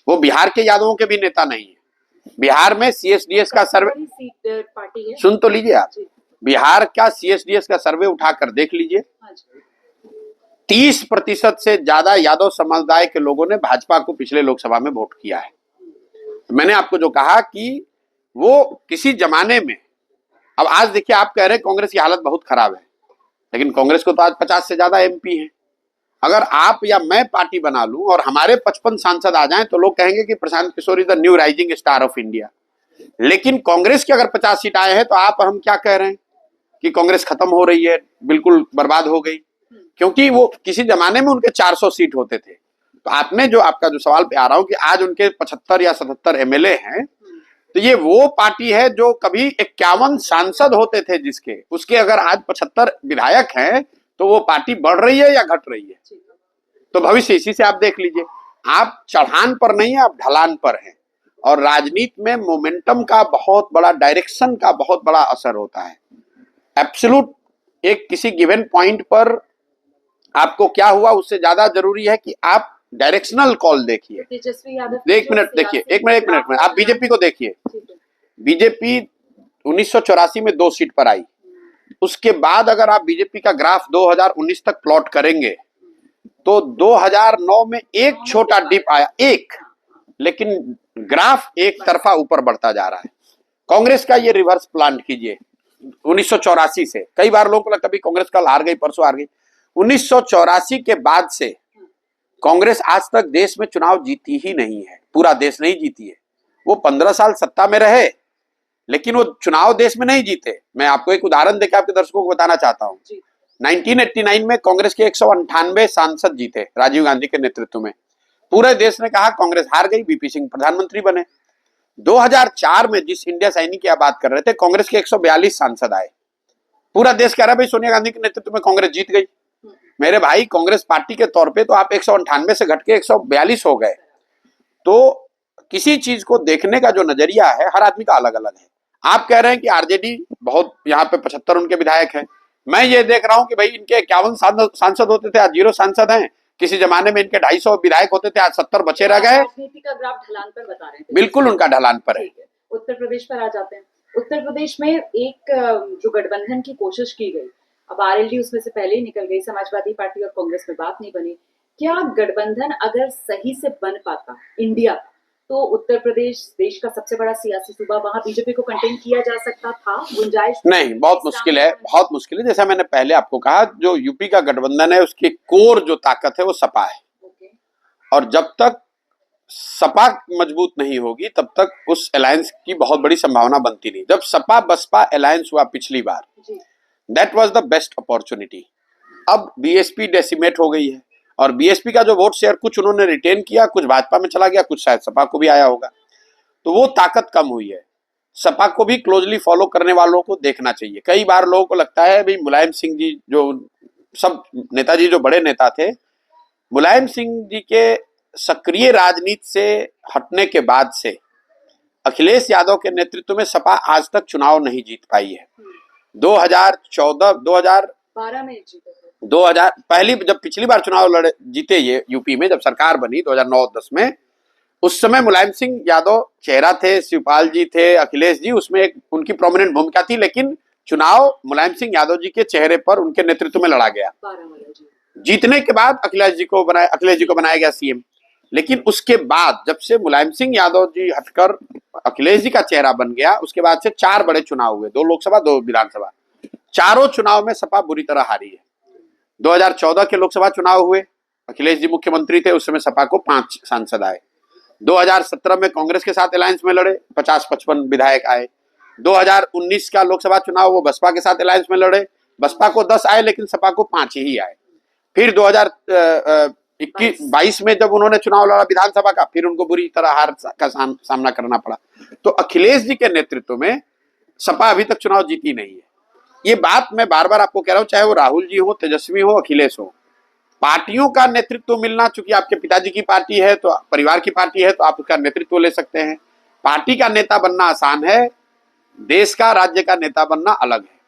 वो बिहार के यादवों के भी नेता नहीं है। बिहार में सीएसडीएस का सर्वे, बड़ी सीट पार्टी है। सुन तो लीजिए आप, जी। बिहार का सीएसडीएस का सर्वे उठाकर देख लीजिए, हाँ जी। 30% से ज्यादा यादव समुदाय के लोगों ने भाजपा को पिछले लोकसभा में वोट किया है। तो मैंने आपको जो कहा कि वो किसी जमाने में, अब आज देखिए आप कह रहे हैं कांग्रेस की हालत बहुत खराब है, लेकिन कांग्रेस को तो आज 50 से ज्यादा एमपी हैं। अगर आप या मैं पार्टी बना लूं और हमारे 55 सांसद आ जाएं तो लोग कहेंगे कि Prashant Kishor is the new rising star of India. लेकिन कांग्रेस के अगर 50 सीट आए हैं तो आप हम क्या कह रहे हैं कि कांग्रेस खत्म हो रही है, बिल्कुल बर्बाद हो गई, क्योंकि वो किसी जमाने में उनके 400 सीट होते थे। तो आपने जो आपका जो सवाल पे आ रहा हूं कि आज उनके 75 या 77 एमएलए हैं, तो ये वो पार्टी है जो कभी 51 सांसद होते थे जिसके, उसके अगर आज 75 विधायक हैं तो वो पार्टी बढ़ रही है या घट रही है? तो भविष्य इसी से आप देख लीजिए। आप चढ़ान पर नहीं है, आप ढलान पर हैं। और राजनीति में मोमेंटम का बहुत बड़ा, डायरेक्शन का बहुत बड़ा असर होता है। एब्सोल्यूट एक किसी गिवन पॉइंट पर आपको क्या हुआ उससे ज्यादा जरूरी है कि आप डायरेक्शनल कॉल देखिए। तेजस्वी यादव, एक मिनट देखिए, एक मिनट, आप बीजेपी को देखिए। बीजेपी 1984 में 2 सीट पर आई। उसके बाद अगर आप बीजेपी का ग्राफ 2019 तक प्लॉट करेंगे तो 2009 में एक छोटा डिप आया, एक, लेकिन ग्राफ एक तरफा ऊपर बढ़ता जा रहा है। कांग्रेस का ये रिवर्स प्लान कीजिए 1984 से। कई बार लोगों को लगता है कांग्रेस कल हार गई, परसों हार गई। 1984 के बाद से कांग्रेस आज तक देश में चुनाव जीती ही नहीं है, पूरा देश नहीं जीती है। वो 15 साल सत्ता में रहे लेकिन वो चुनाव देश में नहीं जीते। मैं आपको एक उदाहरण देकर आपके दर्शकों को बताना चाहता हूं। 1989 में कांग्रेस के 198 सांसद जीते राजीव गांधी के नेतृत्व में। पूरे देश ने कहा कांग्रेस हार गई, वीपी सिंह प्रधानमंत्री बने। 2004 में जिस इंडिया सैनिक की आप बात कर रहे थे, कांग्रेस के 142 सांसद आए। पूरा देश कह रहा है भाई सोनिया गांधी के नेतृत्व में कांग्रेस जीत गई। मेरे भाई, कांग्रेस पार्टी के तौर पे तो आप 198 से घट के 142 हो गए। तो किसी चीज को देखने का जो नजरिया है हर आदमी का अलग अलग है। आप कह रहे हैं कि आरजेडी बहुत, यहाँ पे 75 उनके विधायक हैं। मैं ये देख रहा हूं कि भाई इनके 51 सांसद होते थे, आज 0 सांसद हैं। किसी जमाने में इनके 250 विधायक होते थे, आज 70 बचे रह गए। राजनीति का ग्राफ ढलान पर बता रहे हैं। बिल्कुल उनका ढलान पर है। उत्तर प्रदेश पर आ जाते हैं। उत्तर प्रदेश में एक जो गठबंधन की कोशिश की गई, अब आरएलडी उसमें से पहले ही निकल गई, समाजवादी पार्टी और कांग्रेस में बात नहीं बनी। क्या गठबंधन अगर सही से बन पाता इंडिया, तो उत्तर प्रदेश देश का सबसे बड़ा सियासी सूबा, वहां बीजेपी को कंटेन किया जा सकता था? गुंजाइश नहीं, बहुत मुश्किल है, बहुत मुश्किल है। जैसा मैंने पहले आपको कहा, जो यूपी का गठबंधन है उसकी कोर जो ताकत है वो सपा है। और जब तक सपा मजबूत नहीं होगी तब तक उस अलायंस की बहुत बड़ी संभावना बनती नहीं। जब सपा बसपा अलायंस हुआ पिछली बार, that was the best opportunity. अब बीएसपी डेसिमेट हो गई है और बीएसपी का जो वोट शेयर कुछ उन्होंने रिटेन किया, कुछ भाजपा में चला गया, कुछ शायद सपा को भी आया होगा। तो वो ताकत कम हुई है। सपा को भी क्लोजली फॉलो करने वालों को देखना चाहिए। कई बार लोगों को लगता है भाई मुलायम सिंह जी, जो सब नेताजी जो बड़े नेता थे, मुलायम सिंह जी के सक्रिय राजनीति से हटने के बाद से अखिलेश यादव के नेतृत्व में सपा आज तक चुनाव नहीं जीत पाई है। 2012 में जीते, 2000 पहली जब पिछली बार चुनाव लड़े जीते ये यूपी में, जब सरकार बनी 2009-10 में, उस समय मुलायम सिंह यादव चेहरा थे, शिवपाल जी थे, अखिलेश जी, उसमें एक उनकी प्रोमिनेंट भूमिका थी। लेकिन चुनाव मुलायम सिंह यादव जी के चेहरे पर उनके नेतृत्व में लड़ा गया। जीतने के बाद अखिलेश जी को बनाया गया सीएम। लेकिन उसके बाद जब से मुलायम सिंह यादव जी हटकर अखिलेश जी का चेहरा बन गया, उसके बाद से 4 बड़े चुनाव हुए, 2 लोकसभा 2 विधानसभा। चारों चुनाव में सपा बुरी तरह हारी है। 2014 के लोकसभा चुनाव हुए, अखिलेश जी मुख्यमंत्री थे, उस समय सपा को 5 सांसद आए। 2017 में कांग्रेस के साथ अलायंस में लड़े, 50-55 विधायक आए। 2019 का लोकसभा चुनाव वो बसपा के साथ अलायंस में लड़े, बसपा को 10 आए लेकिन सपा को 5 ही आए। फिर 2021-22 में जब उन्होंने चुनाव लड़ा विधानसभा का, फिर उनको बुरी तरह हार का सामना करना पड़ा। तो अखिलेश जी के नेतृत्व में सपा अभी तक चुनाव जीती नहीं है। ये बात मैं बार बार आपको कह रहा हूं, चाहे वो राहुल जी हो, तेजस्वी हो, अखिलेश हो, पार्टियों का नेतृत्व मिलना, चूंकि आपके पिताजी की पार्टी है तो परिवार की पार्टी है तो आप उसका नेतृत्व ले सकते हैं। पार्टी का नेता बनना आसान है, देश का, राज्य का नेता बनना अलग है।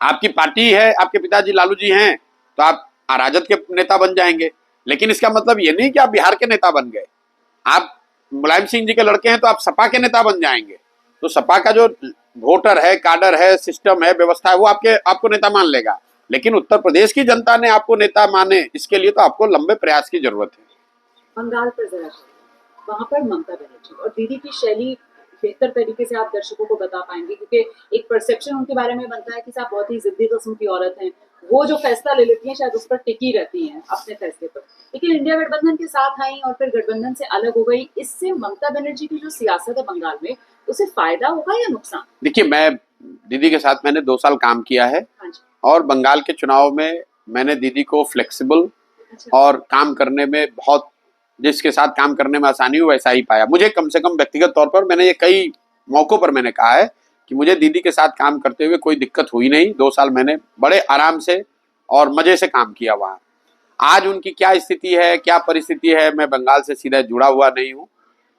आपकी पार्टी है, आपके पिताजी लालू जी हैं तो आप राजद के नेता बन जाएंगे, लेकिन इसका मतलब ये नहीं कि आप बिहार के नेता बन गए। आप मुलायम सिंह जी के लड़के हैं तो आप सपा के नेता बन जाएंगे, तो सपा का जो वोटर है, काडर है, सिस्टम है, व्यवस्था है, वो आपको नेता मान लेगा। लेकिन उत्तर प्रदेश की जनता ने आपको नेता माने, इसके लिए तो आपको लंबे प्रयास की जरूरत है। बंगाल पर जरा चलिए, वहां पर ममता बनर्जी और दीदी की शैली बेहतर तरीके से आप दर्शकों को बता पाएंगे, क्योंकि एक परसेप्शन उनके बारे में बनता है कि साहब बहुत ही जिद्दी किस्म की औरत हैं, वो जो फैसला ले लेती हैं शायद उस पर टिकी रहती हैं अपने फैसले पर, लेकिन इंडिया गठबंधन के साथ आई और फिर गठबंधन से अलग हो गई। इससे ममता बनर्जी की जो सियासत है बंगाल में, उसे फायदा होगा या नुकसान? देखिए, मैं दीदी के साथ मैंने 2 साल काम किया है, हाँ जी। और बंगाल के चुनाव में मैंने दीदी को फ्लेक्सिबल अच्छा। और काम करने में बहुत, जिसके साथ काम करने में आसानी हो वैसा ही पाया। मुझे कम से कम व्यक्तिगत तौर पर, मैंने ये कई मौकों पर मैंने कहा है कि मुझे दीदी के साथ काम करते हुए कोई दिक्कत हुई नहीं। 2 साल मैंने बड़े आराम से और मजे से काम किया वहाँ। आज उनकी क्या स्थिति है, क्या परिस्थिति है, मैं बंगाल से सीधा जुड़ा हुआ नहीं हूँ,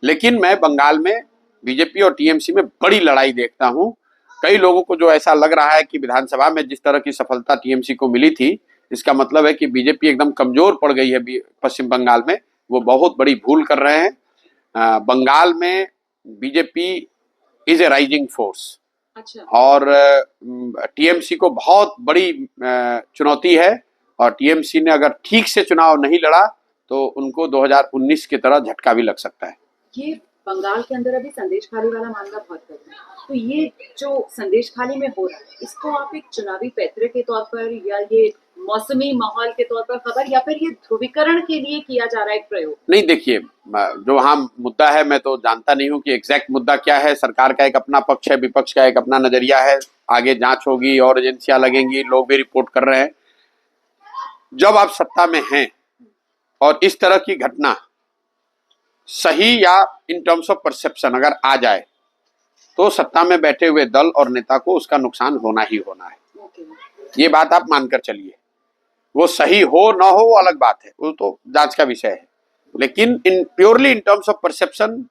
लेकिन मैं बंगाल में बीजेपी और टीएमसी में बड़ी लड़ाई देखता हूँ। कई लोगों को जो ऐसा लग रहा है कि विधानसभा में जिस तरह की सफलता टीएमसी को मिली थी, इसका मतलब है कि बीजेपी एकदम कमजोर पड़ गई है पश्चिम बंगाल में, वो बहुत बड़ी भूल कर रहे हैं। बंगाल में BJP is a rising force. अच्छा। और टीएमसी को बहुत बड़ी चुनौती है, और टीएमसी ने अगर ठीक से चुनाव नहीं लड़ा तो उनको 2019 की तरह झटका भी लग सकता है। ये बंगाल के अंदर अभी संदेश खाली वाला मामला बहुत कर रहे हैं, तो ये जो संदेश खाली में हो रहा है, इसको आप एक चुनावी पैतरे के तौर पर या ये मौसमी माहौल के तौर पर खबर, या फिर ये ध्रुवीकरण के लिए किया जा रहा है एक प्रयोग? नहीं, देखिए, जो वहाँ मुद्दा है मैं तो जानता नहीं हूँ कि एग्जैक्ट मुद्दा क्या है। सरकार का एक अपना पक्ष है, विपक्ष का एक अपना नजरिया है, आगे जांच होगी और एजेंसियां लगेंगी, लोग भी रिपोर्ट कर रहे हैं। जब आप सत्ता में हैं और इस तरह की घटना सही या इन टर्म्स ऑफ परसेप्शन अगर आ जाए, तो सत्ता में बैठे हुए दल और नेता को उसका नुकसान होना ही होना है। ये बात आप मानकर चलिए। वो सही हो ना हो वो अलग बात है, वो तो जांच का विषय है, लेकिन purely in terms of perception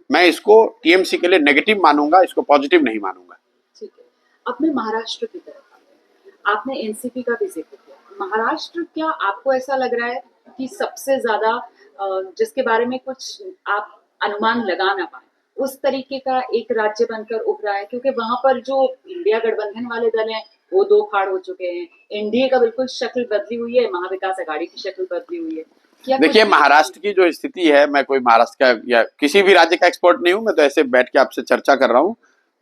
मैं इसको टीएमसी के लिए नेगेटिव मानूंगा, इसको पॉजिटिव नहीं मानूंगा। ठीक है, अपने महाराष्ट्र की तरफ आपने एनसीपी का भी जिक्र किया। महाराष्ट्र, क्या आपको ऐसा लग रहा है कि सबसे ज्यादा जिसके बारे में कुछ आप अनुमान लगा ना पाए, उस तरीके का एक राज्य बनकर उभरा है? क्योंकि वहां पर जो इंडिया गठबंधन वाले दल हैं वो दो फाड़ हो चुके हैं, एनडीए का बिल्कुल शक्ल बदली हुई है, महाविकास अघाड़ी की शक्ल बदली हुई है। देखिए, महाराष्ट्र की जो स्थिति है, मैं कोई महाराष्ट्र का या किसी भी राज्य का एक्सपर्ट नहीं हूं, मैं तो ऐसे बैठ के आपसे चर्चा कर रहा हूं।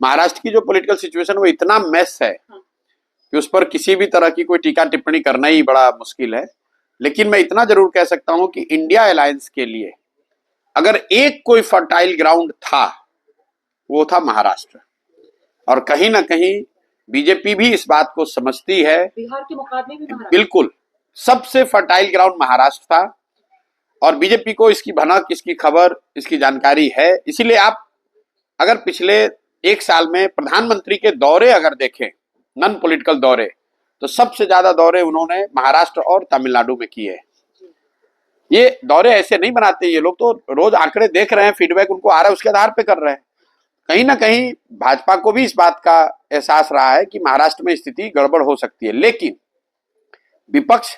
महाराष्ट्र की जो पॉलिटिकल सिचुएशन वो इतना मेस है कि उस पर किसी भी तरह की कोई टीका टिप्पणी करना ही बड़ा मुश्किल है। लेकिन मैं इतना जरूर कह सकता हूं कि इंडिया अलायंस के लिए अगर एक कोई फर्टाइल ग्राउंड था, वो था महाराष्ट्र। और कहीं ना कहीं बीजेपी भी इस बात को समझती है, बिहार के मुकाबले भी महाराष्ट्र बिल्कुल सबसे फर्टाइल ग्राउंड महाराष्ट्र था, और बीजेपी को इसकी भनक, इसकी खबर, इसकी जानकारी है। इसीलिए आप अगर पिछले 1 साल में प्रधानमंत्री के दौरे अगर देखें, नॉन पॉलिटिकल दौरे, तो सबसे ज्यादा दौरे उन्होंने महाराष्ट्र और तमिलनाडु में किए। ये दौरे ऐसे नहीं बनाते, ये लोग तो रोज आंकड़े देख रहे हैं, फीडबैक उनको आ रहा है, उसके आधार पे कर रहे हैं। कहीं ना कहीं भाजपा को भी इस बात का एहसास रहा है कि महाराष्ट्र में स्थिति गड़बड़ हो सकती है, लेकिन विपक्ष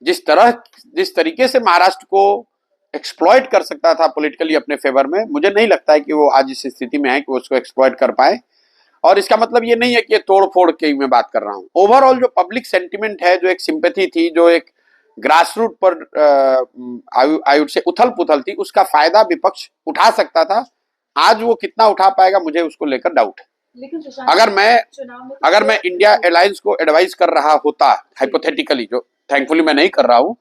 जिस तरीके से महाराष्ट्र को एक्सप्लॉइट कर सकता था पॉलिटिकली अपने फेवर में, मुझे नहीं लगता है कि वो आज इस स्थिति में है कि वो उसको एक्सप्लॉइट कर पाए। और इसका मतलब ये नहीं है कि ये तोड़ फोड़ की मैं बात कर रहा हूँ। ओवरऑल जो पब्लिक सेंटिमेंट है, जो एक सिंपैथी थी, जो एक ग्रास रूट पर आई वुड से उथल पुथल थी, उसका फायदा विपक्ष उठा सकता था। आज वो कितना उठा पाएगा, मुझे उसको लेकर डाउट है। लेकिन अगर मैं इंडिया अलायंस को एडवाइस कर रहा होता, हाइपोथेटिकली, जो थैंकफुली मैं नहीं कर रहा हूं,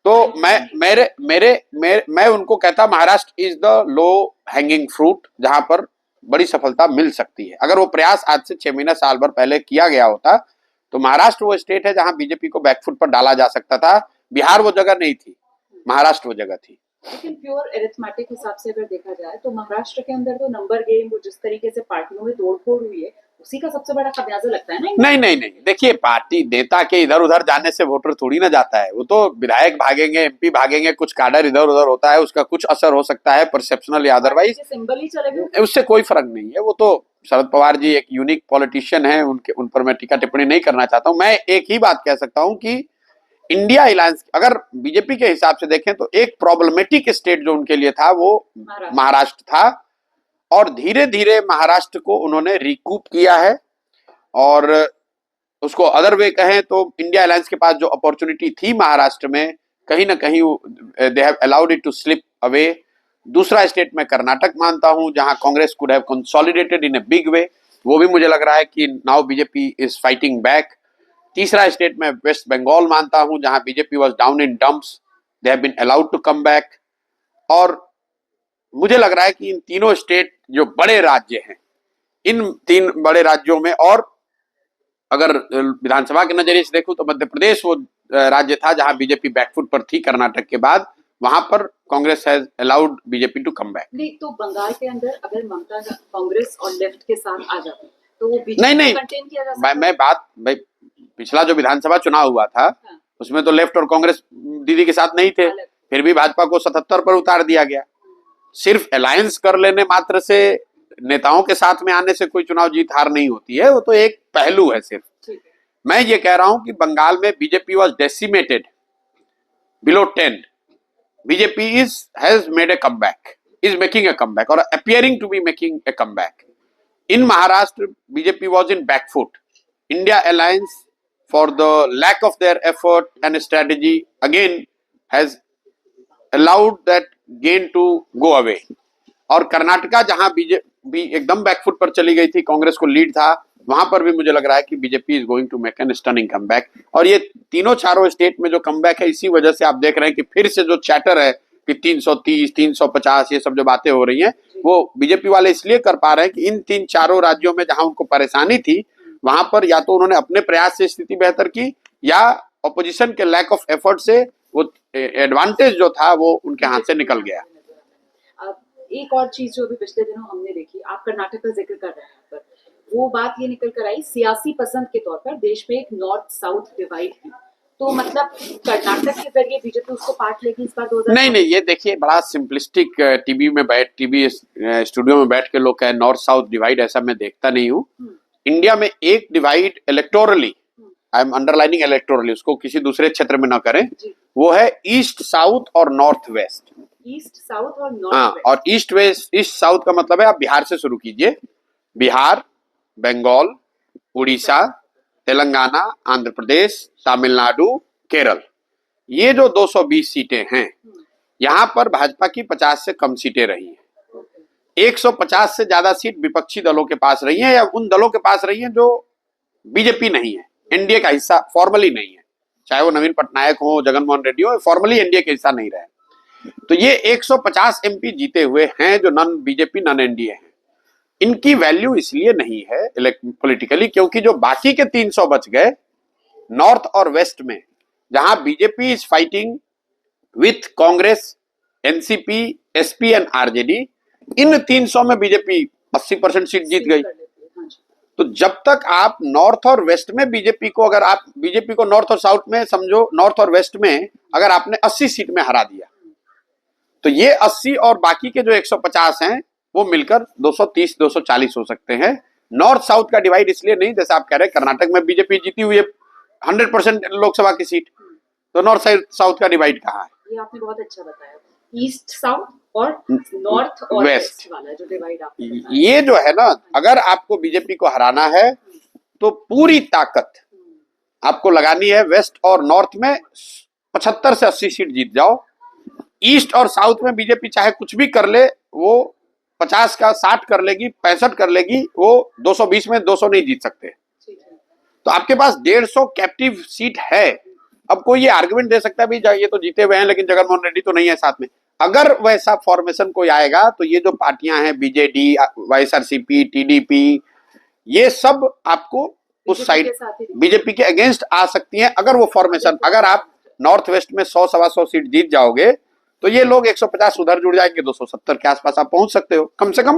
तो मैं उनको कहता Maharashtra is the low hanging fruit, जहां पर बड़ी सफलता मिल सकती है। अगर वो प्रयास आज से 6 महीना साल भर पहले किया गया होता, तो महाराष्ट्र वो स्टेट है जहां बीजेपी को बैकफुट पर डाला जा सकता था। बिहार वो जगह नहीं थी, महाराष्ट्र वो जगह थी। लेकिन प्योर एरिथमेटिक हिसाब से अगर देखा जाए तो महाराष्ट्र के अंदर तो नंबर गेम, वो जिस तरीके से पार्टियों में तोड़फोड़ हुई है, उसी का सबसे बड़ा खमियाजा लगता है ना? नहीं, देखिए, पार्टी नेता के इधर उधर जाने से वोटर थोड़ी ना जाता है। वो तो विधायक भागेंगे, एमपी भागेंगे, कुछ काडर इधर उधर होता है, उसका कुछ असर हो सकता है परसेप्शनल या अदरवाइज, सिंबल ही चले गए, उससे कोई फर्क नहीं है। वो तो शरद पवार जी एक यूनिक पॉलिटिशियन है, उन पर मैं टीका टिप्पणी नहीं करना चाहता हूं। मैं एक ही बात कह सकता हूं कि इंडिया अलायंस अगर बीजेपी के हिसाब से देखें तो एक प्रॉब्लमेटिक स्टेट जो उनके लिए था वो महाराष्ट्र था, और धीरे धीरे महाराष्ट्र को उन्होंने रिकूप किया है। और उसको अदर वे कहें तो इंडिया अलायंस के पास जो अपॉर्चुनिटी थी महाराष्ट्र में, कहीं ना कहीं they have allowed it to slip away. दूसरा स्टेट में कर्नाटक मानता हूं जहां Congress could have consolidated in a big way, वो भी मुझे लग रहा है कि now BJP is fighting back. तीसरा स्टेट में वेस्ट बंगाल मानता हूं जहां BJP was down in dumps, they have been allowed to come back. और मुझे लग रहा है कि इन तीनों स्टेट जो बड़े राज्य हैं, इन तीन बड़े राज्यों में, और अगर विधानसभा के नजरिए से देखूं तो मध्य प्रदेश वो राज्य था जहां बीजेपी बैकफुट पर थी कर्नाटक के बाद, वहां पर Congress has allowed BJP to come back. नहीं तो बंगाल के अंदर अगर ममता कांग्रेस और लेफ्ट के साथ आ जाती तो वो बीजेपी नहीं को कंटेन किया जा सकता। मैं बात भाई पिछला जो विधानसभा चुनाव हुआ था उसमें तो लेफ्ट और कांग्रेस दीदी के साथ नहीं थे, फिर भी भाजपा को 77 पर उतार दिया गया। सिर्फ अलायंस कर लेने मात्र से, नेताओं के साथ में आने से कोई चुनाव जीत हार नहीं होती है, वो तो एक पहलू है सिर्फ। मैं ये कह रहा हूं कि बंगाल में BJP was decimated below 10, BJP has made a comeback, is making a comeback और appearing to be making a comeback. In Maharashtra BJP was in backfoot, India alliance for the lack of their effort and strategy again has allowed that gain to go away। और कर्नाटका जहां BJP एकदम back foot पर चली गई थी, कांग्रेस को lead था, वहां पर भी मुझे लग रहा है कि BJP is going to make an stunning comeback. और ये तीनों चारों स्टेट में जो कमबैक है, इसी वजह से आप देख रहे हैं कि फिर से जो चैटर है कि 330 350 ये सब जो बातें हो रही हैं, वो बीजेपी वाले इसलिए कर पा रहे हैं कि इन तीन चारों राज्यों में जहां उनको परेशानी थी वहां पर या तो उन्होंने अपने प्रयास से स्थिति बेहतर की, या ऑपोजिशन के लैक ऑफ एफर्ट से वो एडवांटेज जो था वो उनके हाथ से निकल गया। एक और चीज जो अभी पिछले दिनों हमने देखी, आप कर्नाटक का जिक्र कर रहे हैं, पर वो बात ये निकल कर आई सियासी पसंद के तौर पर देश में एक नॉर्थ साउथ डिवाइड है, तो मतलब कर्नाटक के जरिए बीजेपी उसको पार्ट लेगी इस बार 2000। नहीं, ये देखिए बड़ा सिंपलिस्टिक टीवी स्टूडियो में बैठ के लोग कहे नॉर्थ साउथ डिवाइड, ऐसा मैं देखता नहीं हूँ। इंडिया में एक divide electorally, I am underlining electorally, उसको किसी दूसरे क्षेत्र में ना करें, वो है ईस्ट साउथ और नॉर्थ वेस्ट। ईस्ट साउथ और नॉर्थ हाँ, और ईस्ट वेस्ट, ईस्ट साउथ का मतलब है आप बिहार से शुरू कीजिए, बिहार, बंगाल, उड़ीसा, तेलंगाना, आंध्र प्रदेश, तमिलनाडु, केरल, ये जो 220 सीटें हैं, यहाँ पर भाजपा की 50 से कम सीटें रही हैं। 150 से ज्यादा सीट विपक्षी दलों के पास रही है, या उन दलों के पास रही है जो बीजेपी नहीं है, एनडीए का हिस्सा फॉर्मली नहीं है, चाहे वो नवीन पटनायक हो, जगनमोहन रेड्डी हो, फॉर्मली एनडीए का हिस्सा नहीं रहे। तो ये 150 एमपी जीते हुए हैं जो नन बीजेपी नन एनडीए हैं। इनकी वैल्यू इसलिए नहीं है पॉलिटिकली क्योंकि जो बाकी के 300 बच गए नॉर्थ और वेस्ट में, जहां BJP is fighting with Congress, NCP, SP and RJD, इन 300 में बीजेपी 80% सीट जीत गई। तो जब तक आप नॉर्थ और वेस्ट में बीजेपी को, अगर आप बीजेपी को नॉर्थ और साउथ में समझो, नॉर्थ और वेस्ट में अगर आपने 80 सीट में हरा दिया, तो ये 80 और बाकी के जो 150 हैं वो मिलकर 230 240 हो सकते हैं। नॉर्थ साउथ का डिवाइड इसलिए नहीं, जैसे आप कह रहे हैं कर्नाटक में बीजेपी जीती हुई है 100% लोकसभा की सीट, तो नॉर्थ साउथ का डिवाइड कहाँ है? ये आपने बहुत अच्छा बताया, ईस्ट साउथ और नॉर्थ और वेस्ट वाला जो डिवाइड आपने बताया। ये जो है ना, अगर आपको बीजेपी को हराना है तो पूरी ताकत आपको लगानी है वेस्ट और नॉर्थ में 75 से 80 सीट जीत जाओ। ईस्ट और साउथ में बीजेपी चाहे कुछ भी कर ले, वो 50 का 60 कर लेगी, 65 कर लेगी, वो 220 में 200 नहीं जीत सकते। तो आपके पास 150 कैप्टिव सीट है। अब कोई ये आर्गुमेंट दे सकता है भाई ये तो जीते हुए हैं लेकिन जगनमोहन रेड्डी तो नहीं है साथ में। अगर वैसा फॉर्मेशन कोई आएगा तो ये जो पार्टियां हैं बीजेडी, वाईएसआरसीपी, टीडीपी, ये सब आपको उस साइड बीजेपी के अगेंस्ट आ सकती हैं। अगर वो फॉर्मेशन, अगर आप नॉर्थ वेस्ट में 100 सवा 100 सीट जीत जाओगे तो ये लोग 150 उधर जुड़ जाएंगे, 270 के आसपास आप पहुंच सकते हो कम से कम।